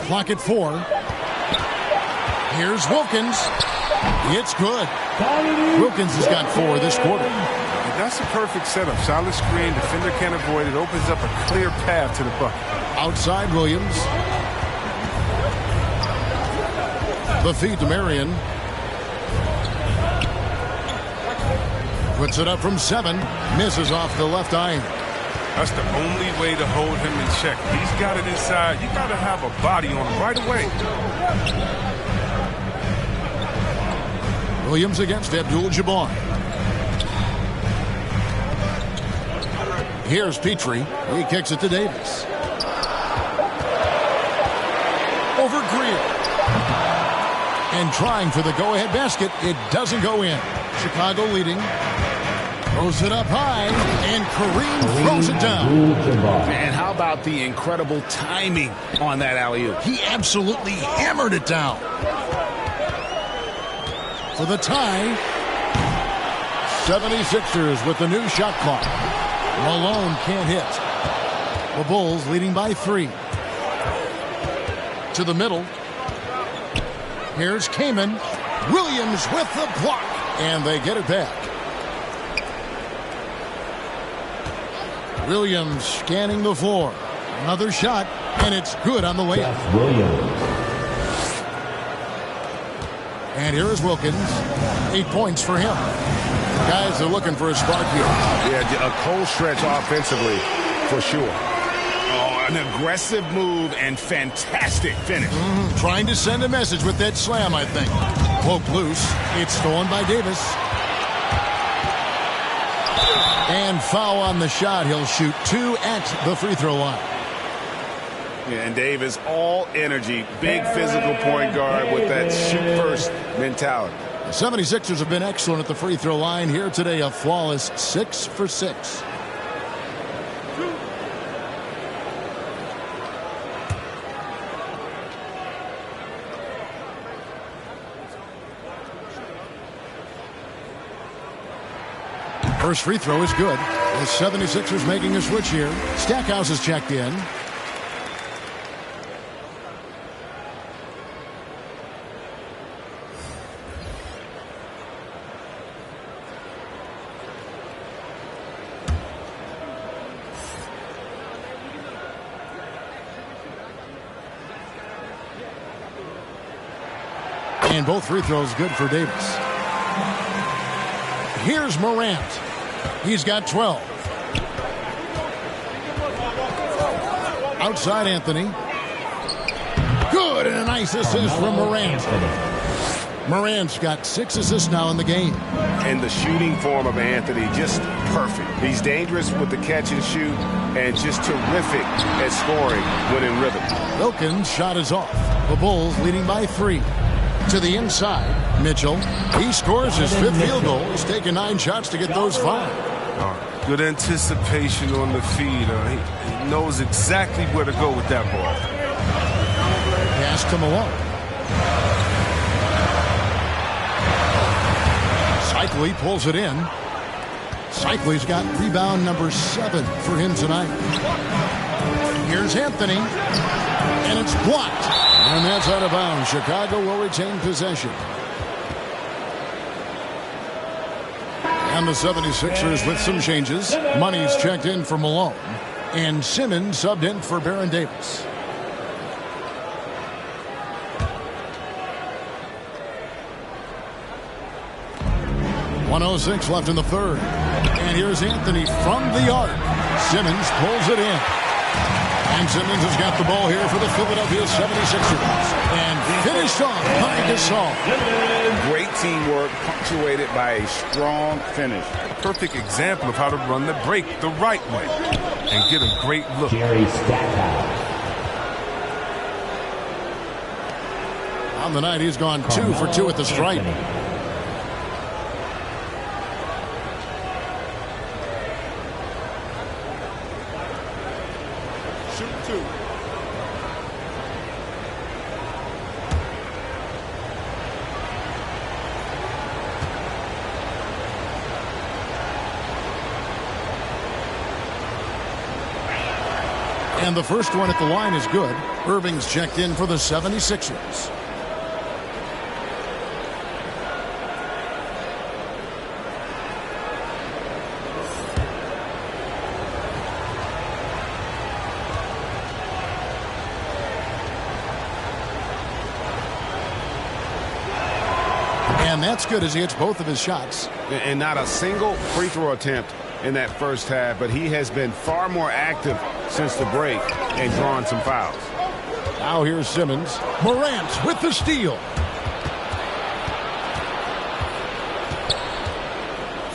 Clock at 4. Here's Wilkins. It's good. Wilkins has got 4 this quarter. That's a perfect setup. Solid screen. Defender can't avoid it. Opens up a clear path to the bucket. Outside Williams. The feed to Marion. Puts it up from 7. Misses off the left iron. That's the only way to hold him in check. He's got it inside. You got to have a body on him right away. Williams against Abdul-Jabbar. Here's Petrie. He kicks it to Davis. Over Greer. And trying for the go-ahead basket. It doesn't go in. Chicago leading. Throws it up high. And Kareem throws it down. And how about the incredible timing on that alley-oop? He absolutely hammered it down. For the tie. 76ers with the new shot clock. Malone can't hit. The Bulls leading by 3. To the middle. Here's Kaman. Williams with the block. And they get it back. Williams scanning the floor. Another shot. And it's good on the layup. And here is Wilkins. 8 points for him. Guys are looking for a spark here. Yeah, a cold stretch offensively, for sure. Oh, an aggressive move and fantastic finish. Trying to send a message with that slam, I think. Poke loose. It's stolen by Davis. And foul on the shot. He'll shoot 2 at the free throw line. Yeah, and Davis, all energy. Big physical point guard with that shoot-first mentality. The 76ers have been excellent at the free throw line here today. A flawless 6 for 6. First free throw is good. The 76ers making a switch here. Stackhouse is checked in. And both free throws good for Davis. Here's Morant. He's got 12. Outside Anthony. Good, and a nice assist from Morant. Morant's got 6 assists now in the game. And the shooting form of Anthony, just perfect. He's dangerous with the catch and shoot and just terrific at scoring when in rhythm. Wilkins' shot is off. The Bulls leading by 3. To the inside, Mitchell. He scores his 5th field goal. He's taken 9 shots to get those 5. Good anticipation on the feed. He knows exactly where to go with that ball. Pass to Malone. Cycli pulls it in. Cycli's got rebound number 7 for him tonight. Here's Anthony. And it's blocked. And that's out of bounds. Chicago will retain possession. And the 76ers with some changes. Money's checked in for Malone. And Simmons subbed in for Baron Davis. .106 left in the third. And here's Anthony from the arc. Simmons pulls it in. And Simmons has got the ball here for the Philadelphia 76ers. And finished off by Gasol. Great teamwork punctuated by a strong finish. Perfect example of how to run the break the right way and get a great look. Jerry Stackhouse. On the night, he's gone 2 for 2 at the stripe. 2. And the first one at the line is good. Irving's checked in for the 76ers. And that's good as he hits both of his shots. And not a single free throw attempt in that first half, but he has been far more active since the break and drawn some fouls. Now here's Simmons. Morant with the steal.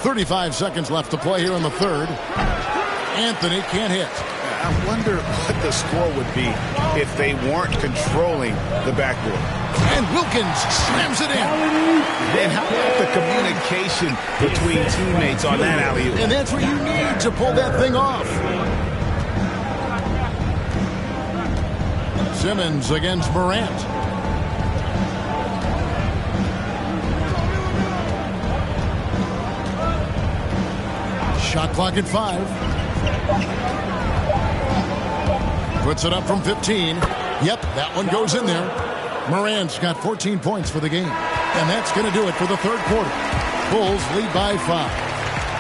35 seconds left to play here in the third. Anthony can't hit. I wonder what the score would be if they weren't controlling the backboard. And Wilkins slams it in. And how about the communication between teammates on that alley-oop? And that's what you need to pull that thing off. Simmons against Morant. Shot clock at 5. Puts it up from 15. Yep, that one goes in there. Morant's got 14 points for the game. And that's going to do it for the third quarter. Bulls lead by 5.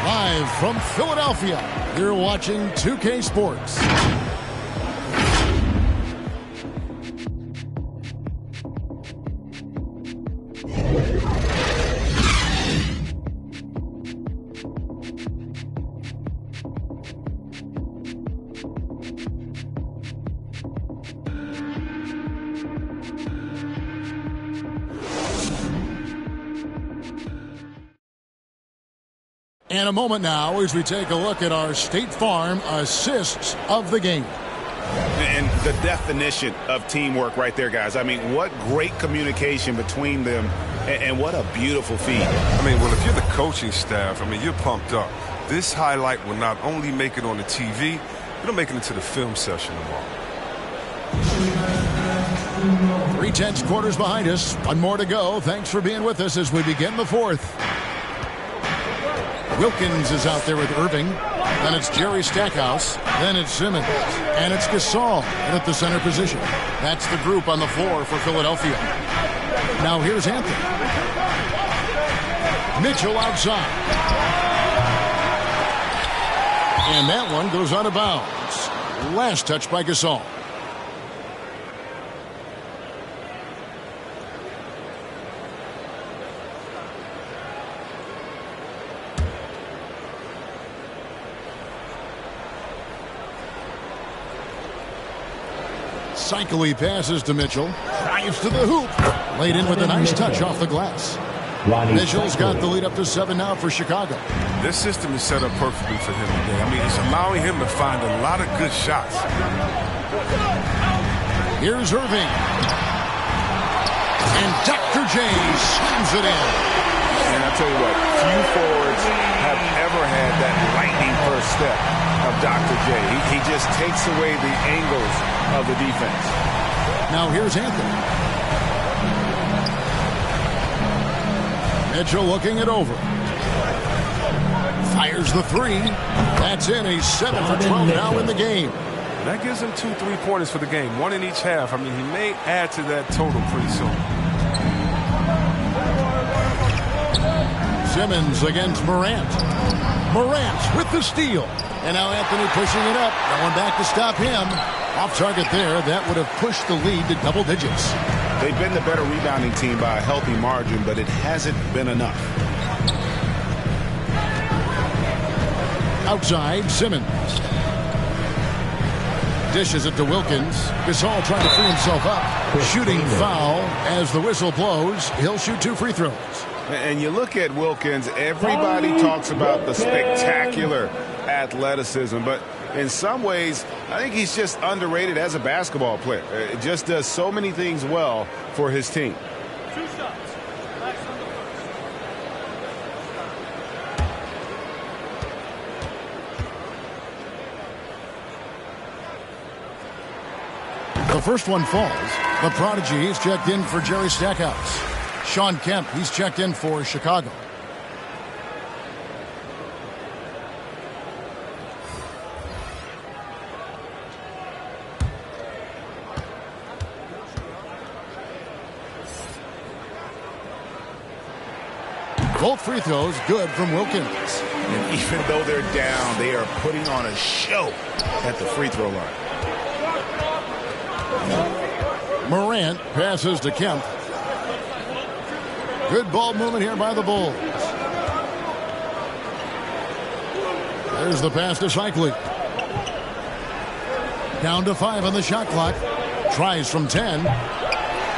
Live from Philadelphia, you're watching 2K Sports. And a moment now as we take a look at our State Farm assists of the game. And the definition of teamwork right there, guys. I mean, what great communication between them, and what a beautiful feed. I mean, well, if you're the coaching staff, I mean, you're pumped up. This highlight will not only make it on the TV, it'll make it into the film session tomorrow. 3/10 quarters behind us. One more to go. Thanks for being with us as we begin the fourth. Wilkins is out there with Irving. Then it's Jerry Stackhouse. Then it's Simmons. And it's Gasol at the center position. That's the group on the floor for Philadelphia. Now here's Anthony. Mitchell outside. And that one goes out of bounds. Last touch by Gasol. Cycly passes to Mitchell. Drives to the hoop. Laid in with a nice touch off the glass. Mitchell's got the lead up to 7 now for Chicago. This system is set up perfectly for him today. I mean, it's allowing him to find a lot of good shots. Here's Irving. And Dr. J slams it in. And I'll tell you what, few forwards have ever had that lightning first step of Dr. J. He just takes away the angles of the defense. Now here's Anthony. Mitchell looking it over. Fires the 3. That's in. He's 7 for 12 now in the game. That gives him 2 3-pointers for the game, 1 in each half. I mean, he may add to that total pretty soon. Simmons against Morant. Morant with the steal. And now Anthony pushing it up. No one back to stop him. Off target there. That would have pushed the lead to double digits. They've been the better rebounding team by a healthy margin, but it hasn't been enough. Outside, Simmons. Dishes it to Wilkins. Gasol trying to free himself up. Shooting foul as the whistle blows. He'll shoot 2 free throws. And you look at Wilkins, everybody talks about the spectacular athleticism, but in some ways, I think he's just underrated as a basketball player. It just does so many things well for his team. 2 shots. Relax on the first. The first one falls. The prodigy is checked in for Jerry Stackhouse. Sean Kemp, he's checked in for Chicago. Both free throws good from Wilkins. And even though they're down, they are putting on a show at the free throw line. Morant passes to Kemp. Good ball movement here by the Bulls. There's the pass to Cycling. Down to 5 on the shot clock. Tries from 10.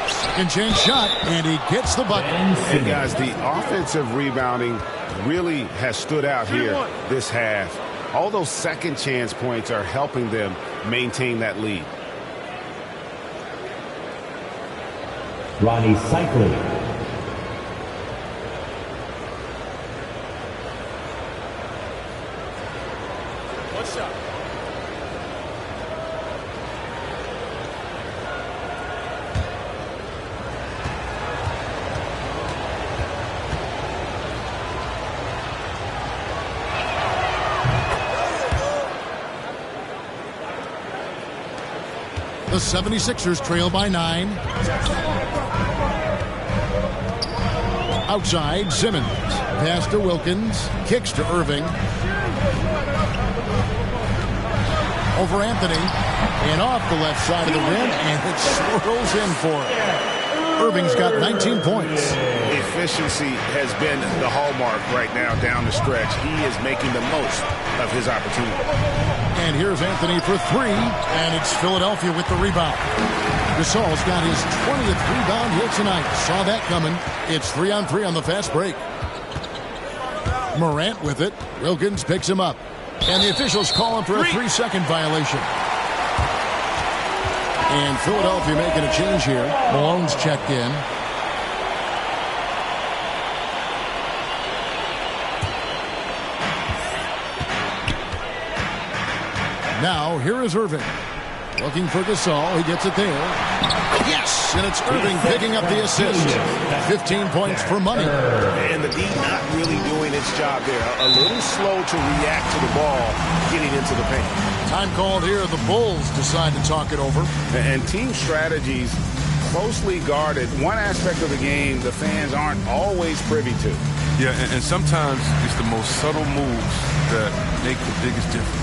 Second chance shot, and he gets the bucket. And guys, the offensive rebounding really has stood out here this half. All those second chance points are helping them maintain that lead. Ronnie Cycling. What's up? The 76ers trail by 9. Outside, Simmons. Pass to Wilkins. Kicks to Irving. Over Anthony. And off the left side of the rim. And it swirls in for him. Irving's got 19 points. Efficiency has been the hallmark right now down the stretch. He is making the most of his opportunity. And here's Anthony for 3. And it's Philadelphia with the rebound. Gasol's got his 20th rebound here tonight. Saw that coming. It's 3-on-3 on the fast break. Morant with it. Wilkins picks him up. And the officials call him for a 3-second violation. And Philadelphia making a change here. Malone's checked in. Now, here is Irving. Looking for Gasol. He gets it there. Yes! And it's Irving picking up the assist. 15 points for money. And the D not really doing its job there. A little slow to react to the ball getting into the paint. Time called here. The Bulls decide to talk it over. And team strategies closely guarded. One aspect of the game the fans aren't always privy to. Yeah, and sometimes it's the most subtle moves that make the biggest difference.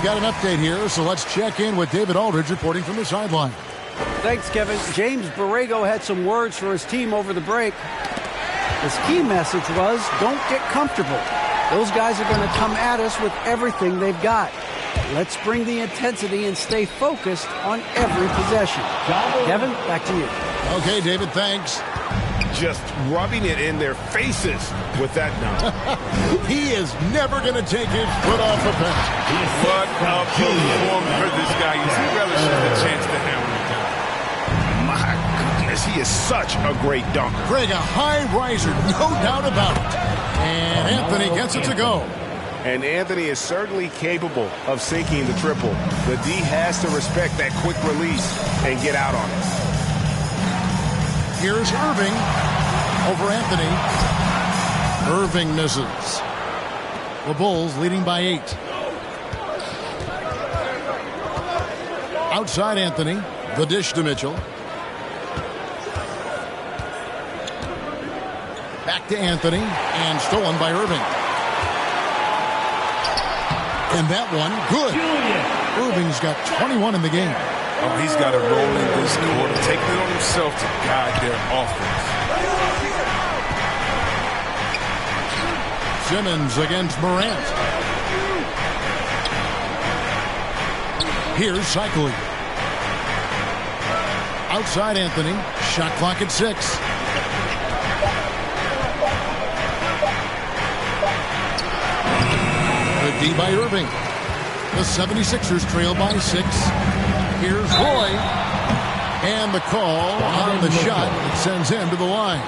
Got an update here, so let's check in with David Aldridge reporting from the sideline. Thanks, Kevin. James Borrego had some words for his team over the break. His key message was, don't get comfortable. Those guys are going to come at us with everything they've got. Let's bring the intensity and stay focused on every possession. Kevin, back to you. Okay, David, thanks. Just rubbing it in their faces with that dunk. He is never going to take his foot off the bench. What a performance for this guy. He relishes the chance to hammer it down. My goodness, he is such a great dunker. Greg, a high riser, no doubt about it. And Anthony gets it to go. And Anthony is certainly capable of sinking the triple. The D has to respect that quick release and get out on it. Here's Irving over Anthony. Irving misses. The Bulls leading by 8. Outside Anthony. The dish to Mitchell. Back to Anthony. And stolen by Irving. And that one, good. Irving's got 21 in the game. Oh, he's got to roll in this quarter, taking it on himself to guide their offense. Simmons against Morant. Here's Cycling. Outside Anthony. Shot clock at 6. Good D by Irving. The 76ers trail by 6. Here's Roy. And the call on the shot that sends him to the line.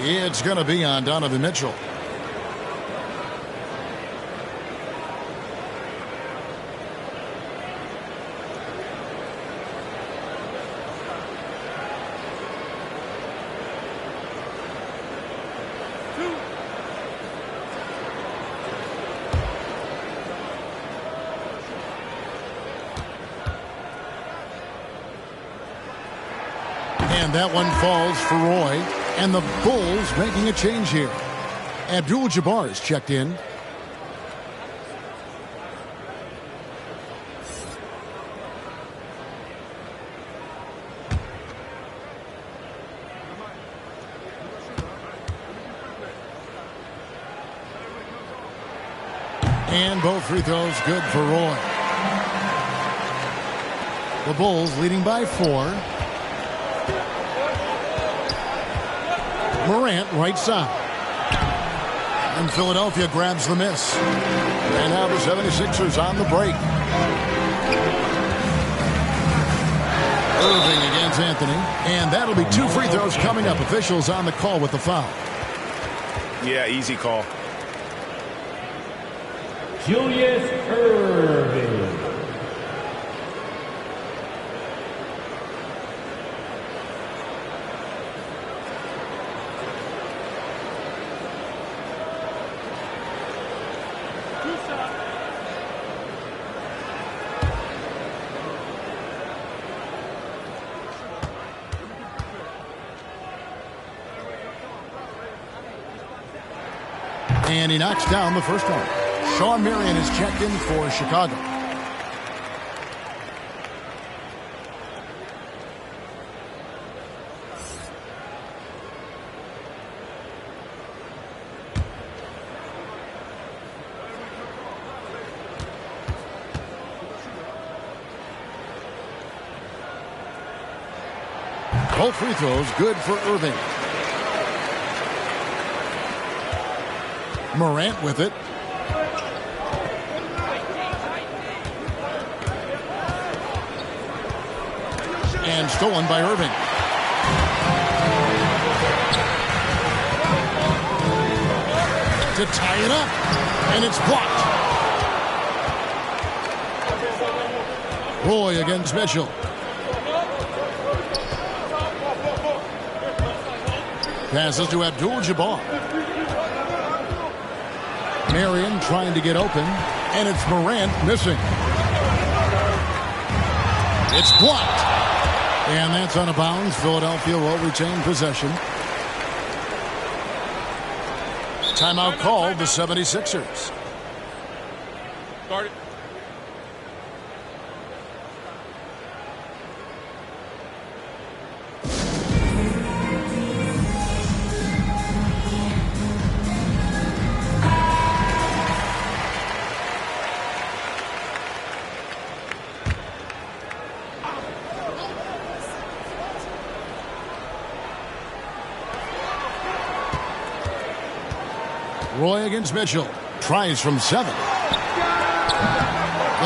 It's going to be on Donovan Mitchell. And that one falls for Roy. And the Bulls making a change here. Abdul-Jabbar is checked in. And both free throws good for Roy. The Bulls leading by 4. Morant right side. And Philadelphia grabs the miss. And now the 76ers on the break. Irving against Anthony. And that'll be 2 free throws coming up. Officials on the call with the foul. Yeah, easy call. Julius Irving. And he knocks down the first one. Sean Marion is checked in for Chicago. Both free throws good for Irving. Morant with it. And stolen by Irving. To tie it up. And it's blocked. Roy against Mitchell. Passes to Abdul-Jabbar. Marion trying to get open. And it's Morant missing. It's blocked. And that's out of bounds. Philadelphia will retain possession. Timeout called the 76ers. Start it. Roy against Mitchell. Tries from 7. The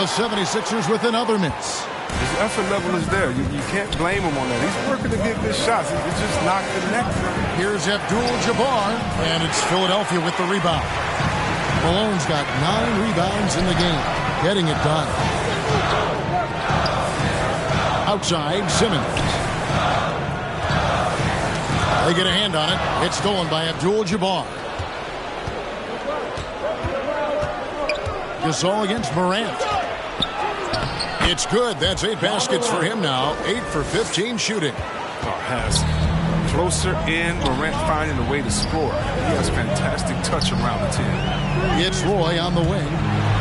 76ers with another miss. His effort level is there. You can't blame him on that. He's working to get good shots. It's just not connected. Here's Abdul-Jabbar. And it's Philadelphia with the rebound. Malone's got 9 rebounds in the game. Getting it done. Outside, Simmons. They get a hand on it. It's stolen by Abdul-Jabbar. Gasol against Morant. It's good. That's 8 baskets for him now. 8 for 15 shooting. Has closer in. Morant finding a way to score. He has fantastic touch around the 10. It's Roy on the wing.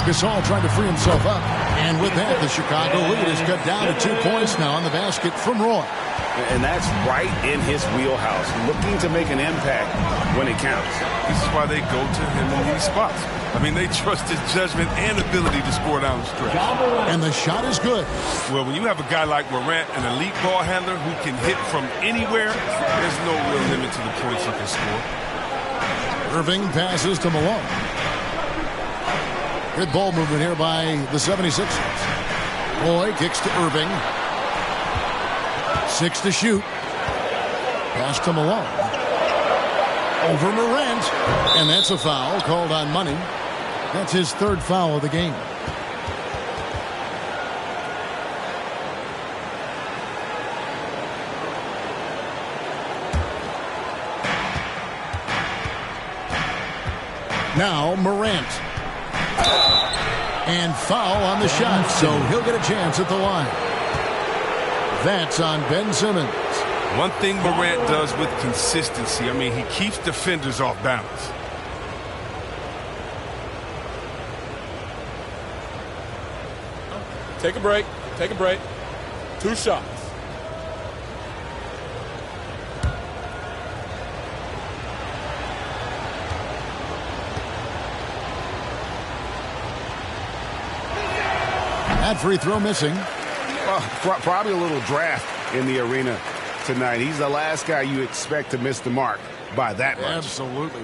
Gasol trying to free himself up. And with that, the Chicago lead is cut down to 2 points now on the basket from Roy. And that's right in his wheelhouse, looking to make an impact when it counts. This is why they go to him in these spots. I mean, they trust his judgment and ability to score down the stretch. And the shot is good. Well, when you have a guy like Morant, an elite ball handler who can hit from anywhere, there's no real limit to the points he can score. Irving passes to Malone. Good ball movement here by the 76ers. Roy kicks to Irving. 6 to shoot. Pass to Malone. Over Morant. And that's a foul called on Money. That's his 3rd foul of the game. Now Morant. And foul on the shot, so he'll get a chance at the line. That's on Ben Simmons. One thing Morant does with consistency, I mean, he keeps defenders off balance. Take a break. Take a break. 2 shots. That free throw missing. Probably a little draft in the arena tonight. He's the last guy you expect to miss the mark by that much. Absolutely.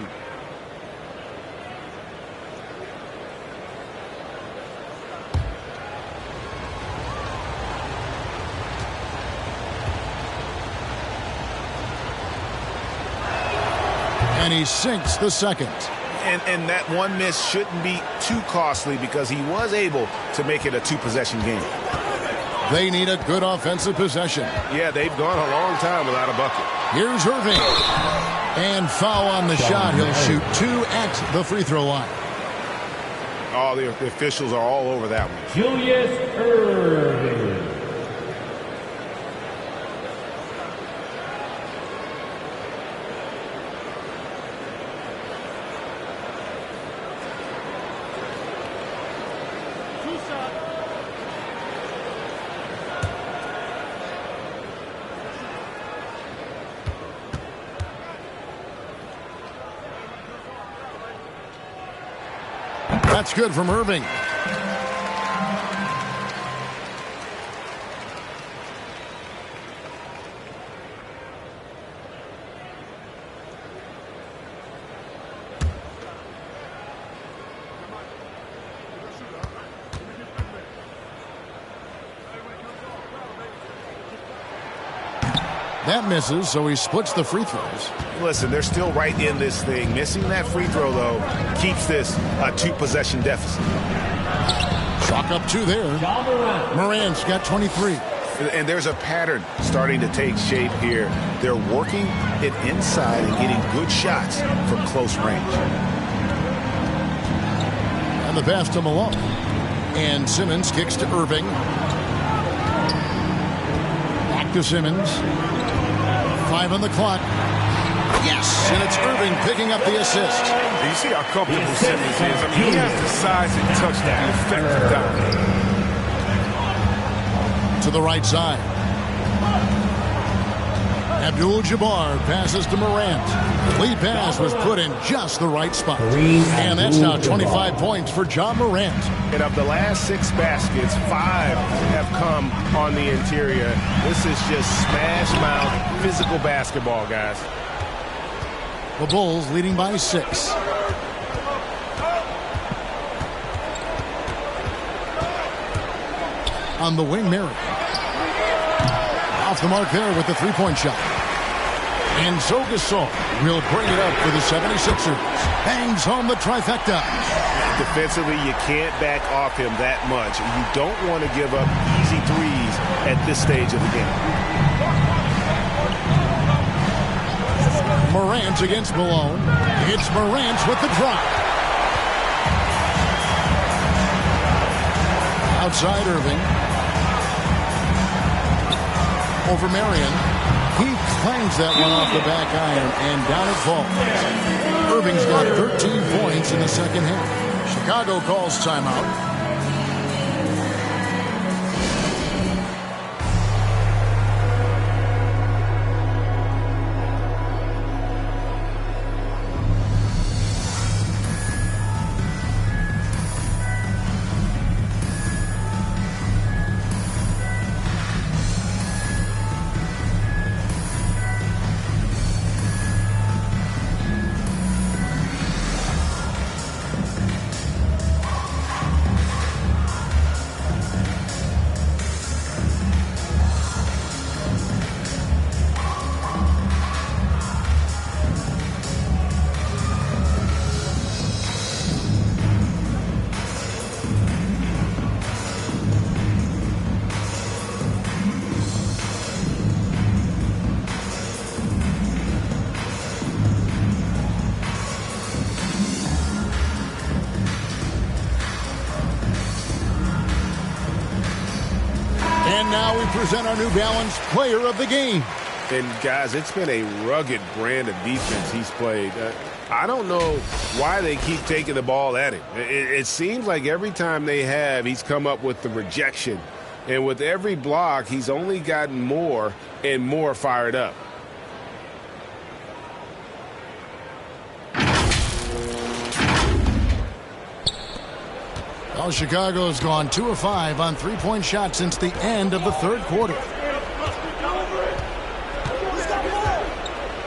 And he sinks the second. And that one miss shouldn't be too costly because he was able to make it a 2-possession game. They need a good offensive possession. Yeah, they've gone a long time without a bucket. Here's Irving. And foul on the shot. He'll shoot 2 at the free throw line. Oh, the officials are all over that one. Julius Irving. That's good from Irving. That misses, so he splits the free throws. Listen, they're still right in this thing. Missing that free throw, though, keeps this a 2-possession deficit. Chalk up 2 there. Morant's got 23. And there's a pattern starting to take shape here. They're working it inside and getting good shots from close range. And the pass to Malone. And Simmons kicks to Irving. Back to Simmons. 5 on the clock. Yes, and it's Irving picking up the assist. You see how comfortable Simmons is. I mean, he has the size and touch to be effective down. To the right side. Abdul-Jabbar passes to Morant. Lead pass was put in just the right spot. And that's now 25 points for John Morant. And of the last 6 baskets, 5 have come on the interior. This is just smash mouth physical basketball, guys. The Bulls leading by 6. On the wing, Mary. Off the mark there with the 3-point shot. And so Gasol will bring it up for the 76ers. Bangs home the trifecta. Defensively, you can't back off him that much. You don't want to give up easy threes at this stage of the game. Morant against Malone. It's Morant with the drop. Outside Irving. Over Marion. He clangs that one off the back iron, and down it falls. Irving's got 13 points in the second half. Chicago calls timeout. And now we present our New Balance Player of the Game. And, guys, it's been a rugged brand of defense he's played. I don't know why they keep taking the ball at him. It seems like every time they have, he's come up with the rejection. And with every block, he's only gotten more and more fired up. Well, Chicago has gone 2 of 5 on three-point shots since the end of the third quarter.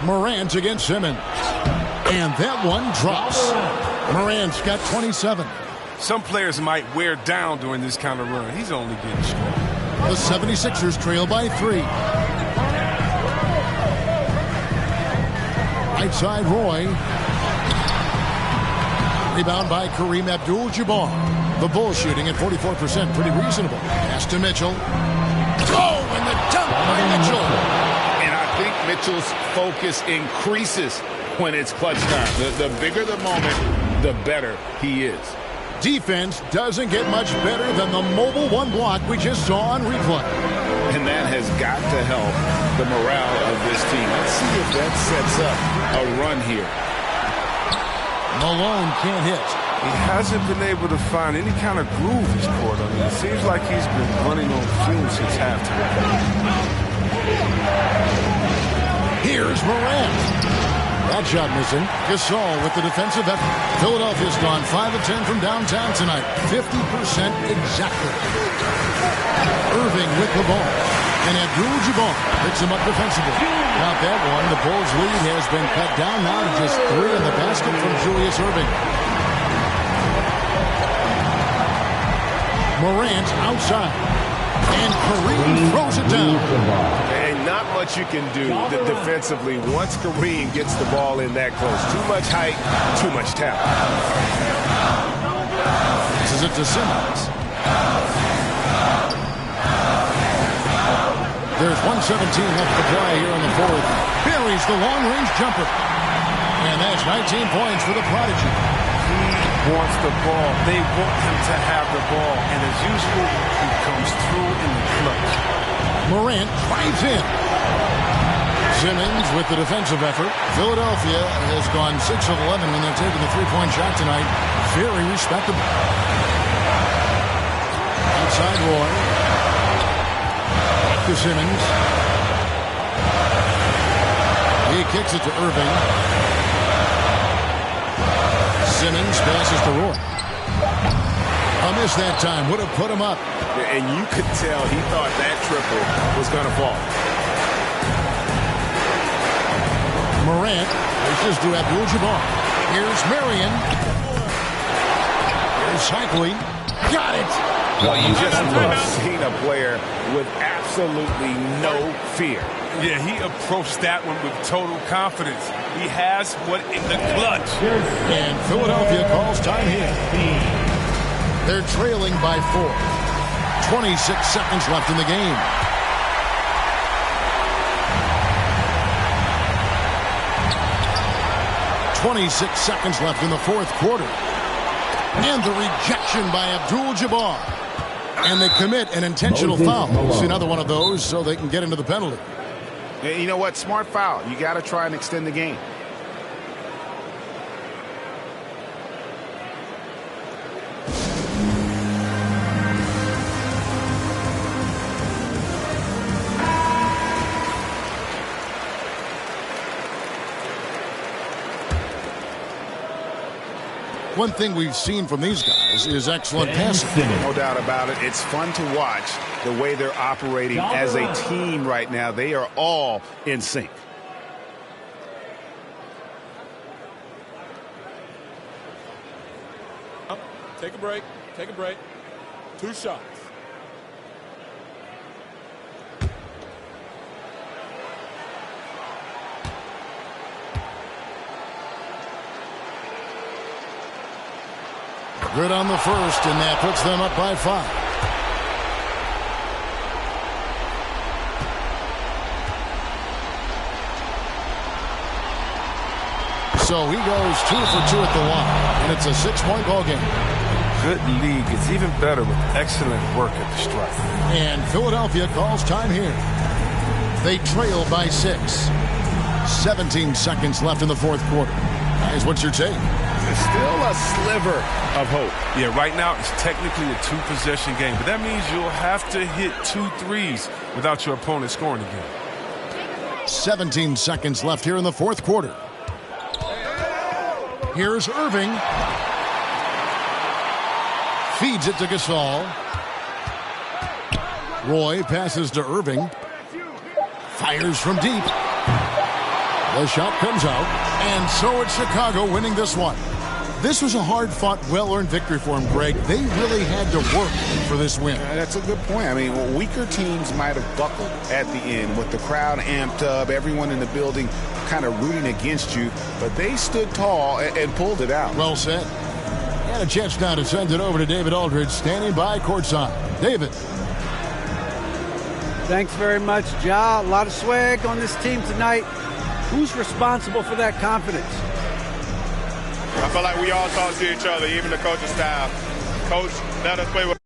Morant against Simmons. And that one drops. Morant's got 27. Some players might wear down during this kind of run. He's only getting strong. The 76ers trail by 3. Right side, Roy. Rebound by Kareem Abdul-Jabbar. The Bulls shooting at 44%, pretty reasonable. Pass to Mitchell. Oh, and the dunk by Mitchell. And I think Mitchell's focus increases when it's clutch time. The bigger the moment, the better he is. Defense doesn't get much better than the mobile one block we just saw on replay. And that has got to help the morale of this team. Let's see if that sets up a run here. Malone can't hit. He hasn't been able to find any kind of groove this quarter. I mean, it seems like he's been running on fumes since halftime. Here's Morant. That shot missing. Gasol with the defensive effort. Philadelphia's gone 5 of 10 from downtown tonight. 50% exactly. Irving with the ball. And Abdul-Jabbar picks him up defensively. Not that one. The Bulls' lead has been cut down now to just 3 in the basket from Julius Irving. Morant outside. And Kareem throws it down. And not much you can do defensively once Kareem gets the ball in that close. Too much height, too much talent. This is it to Simmons. There's 1:17 left to play here in the fourth. Buries the long-range jumper. And that's 19 points for the Prodigy. He wants the ball. They want him to have the ball. And as usual, he comes through in the clutch. Morant drives in. Simmons with the defensive effort. Philadelphia has gone 6 of 11 when they're taking the three-point shot tonight. Very respectable. Outside Roy. To Simmons. He kicks it to Irving. Simmons passes to Roy. A miss that time. Would have put him up. And you could tell he thought that triple was going to fall. Morant races to Abdul-Jabbar. Here's Marion. Here's Cycling. Got it. Well, you just love seeing a player with absolutely no fear. Yeah, he approached that one with total confidence. He has one in the clutch. And Philadelphia calls time here. They're trailing by 4. 26 seconds left in the game. .26 seconds left in the fourth quarter. And the rejection by Abdul-Jabbar. And they commit an intentional foul. See another one of those so they can get into the penalty. You know what? Smart foul. You got to try and extend the game. One thing we've seen from these guys is excellent passing. No doubt about it. It's fun to watch the way they're operating as a team right now. They are all in sync. Take a break. Take a break. 2 shots. Good on the first, and that puts them up by 5. So he goes 2 for 2 at the line, and it's a 6-point ball game. Good league. It's even better with excellent work at the stripe. And Philadelphia calls time here. They trail by 6. 17 seconds left in the fourth quarter. Guys, what's your take? There's still a sliver of hope. Yeah, right now it's technically a 2-possession game, but that means you'll have to hit 2 threes without your opponent scoring again. 17 seconds left here in the fourth quarter. Here's Irving. Feeds it to Gasol. Roy passes to Irving. Fires from deep. The shot comes out, and so it's Chicago winning this one. This was a hard-fought, well-earned victory for him, Greg. They really had to work for this win. That's a good point. I mean, weaker teams might have buckled at the end with the crowd amped up, everyone in the building kind of rooting against you, but they stood tall and pulled it out. Well said. And a chance now to send it over to David Aldridge, standing by courtside. David. Thanks very much, Ja. A lot of swag on this team tonight. Who's responsible for that confidence? I feel like we all talk to each other, even the coaching staff. Coach let us play with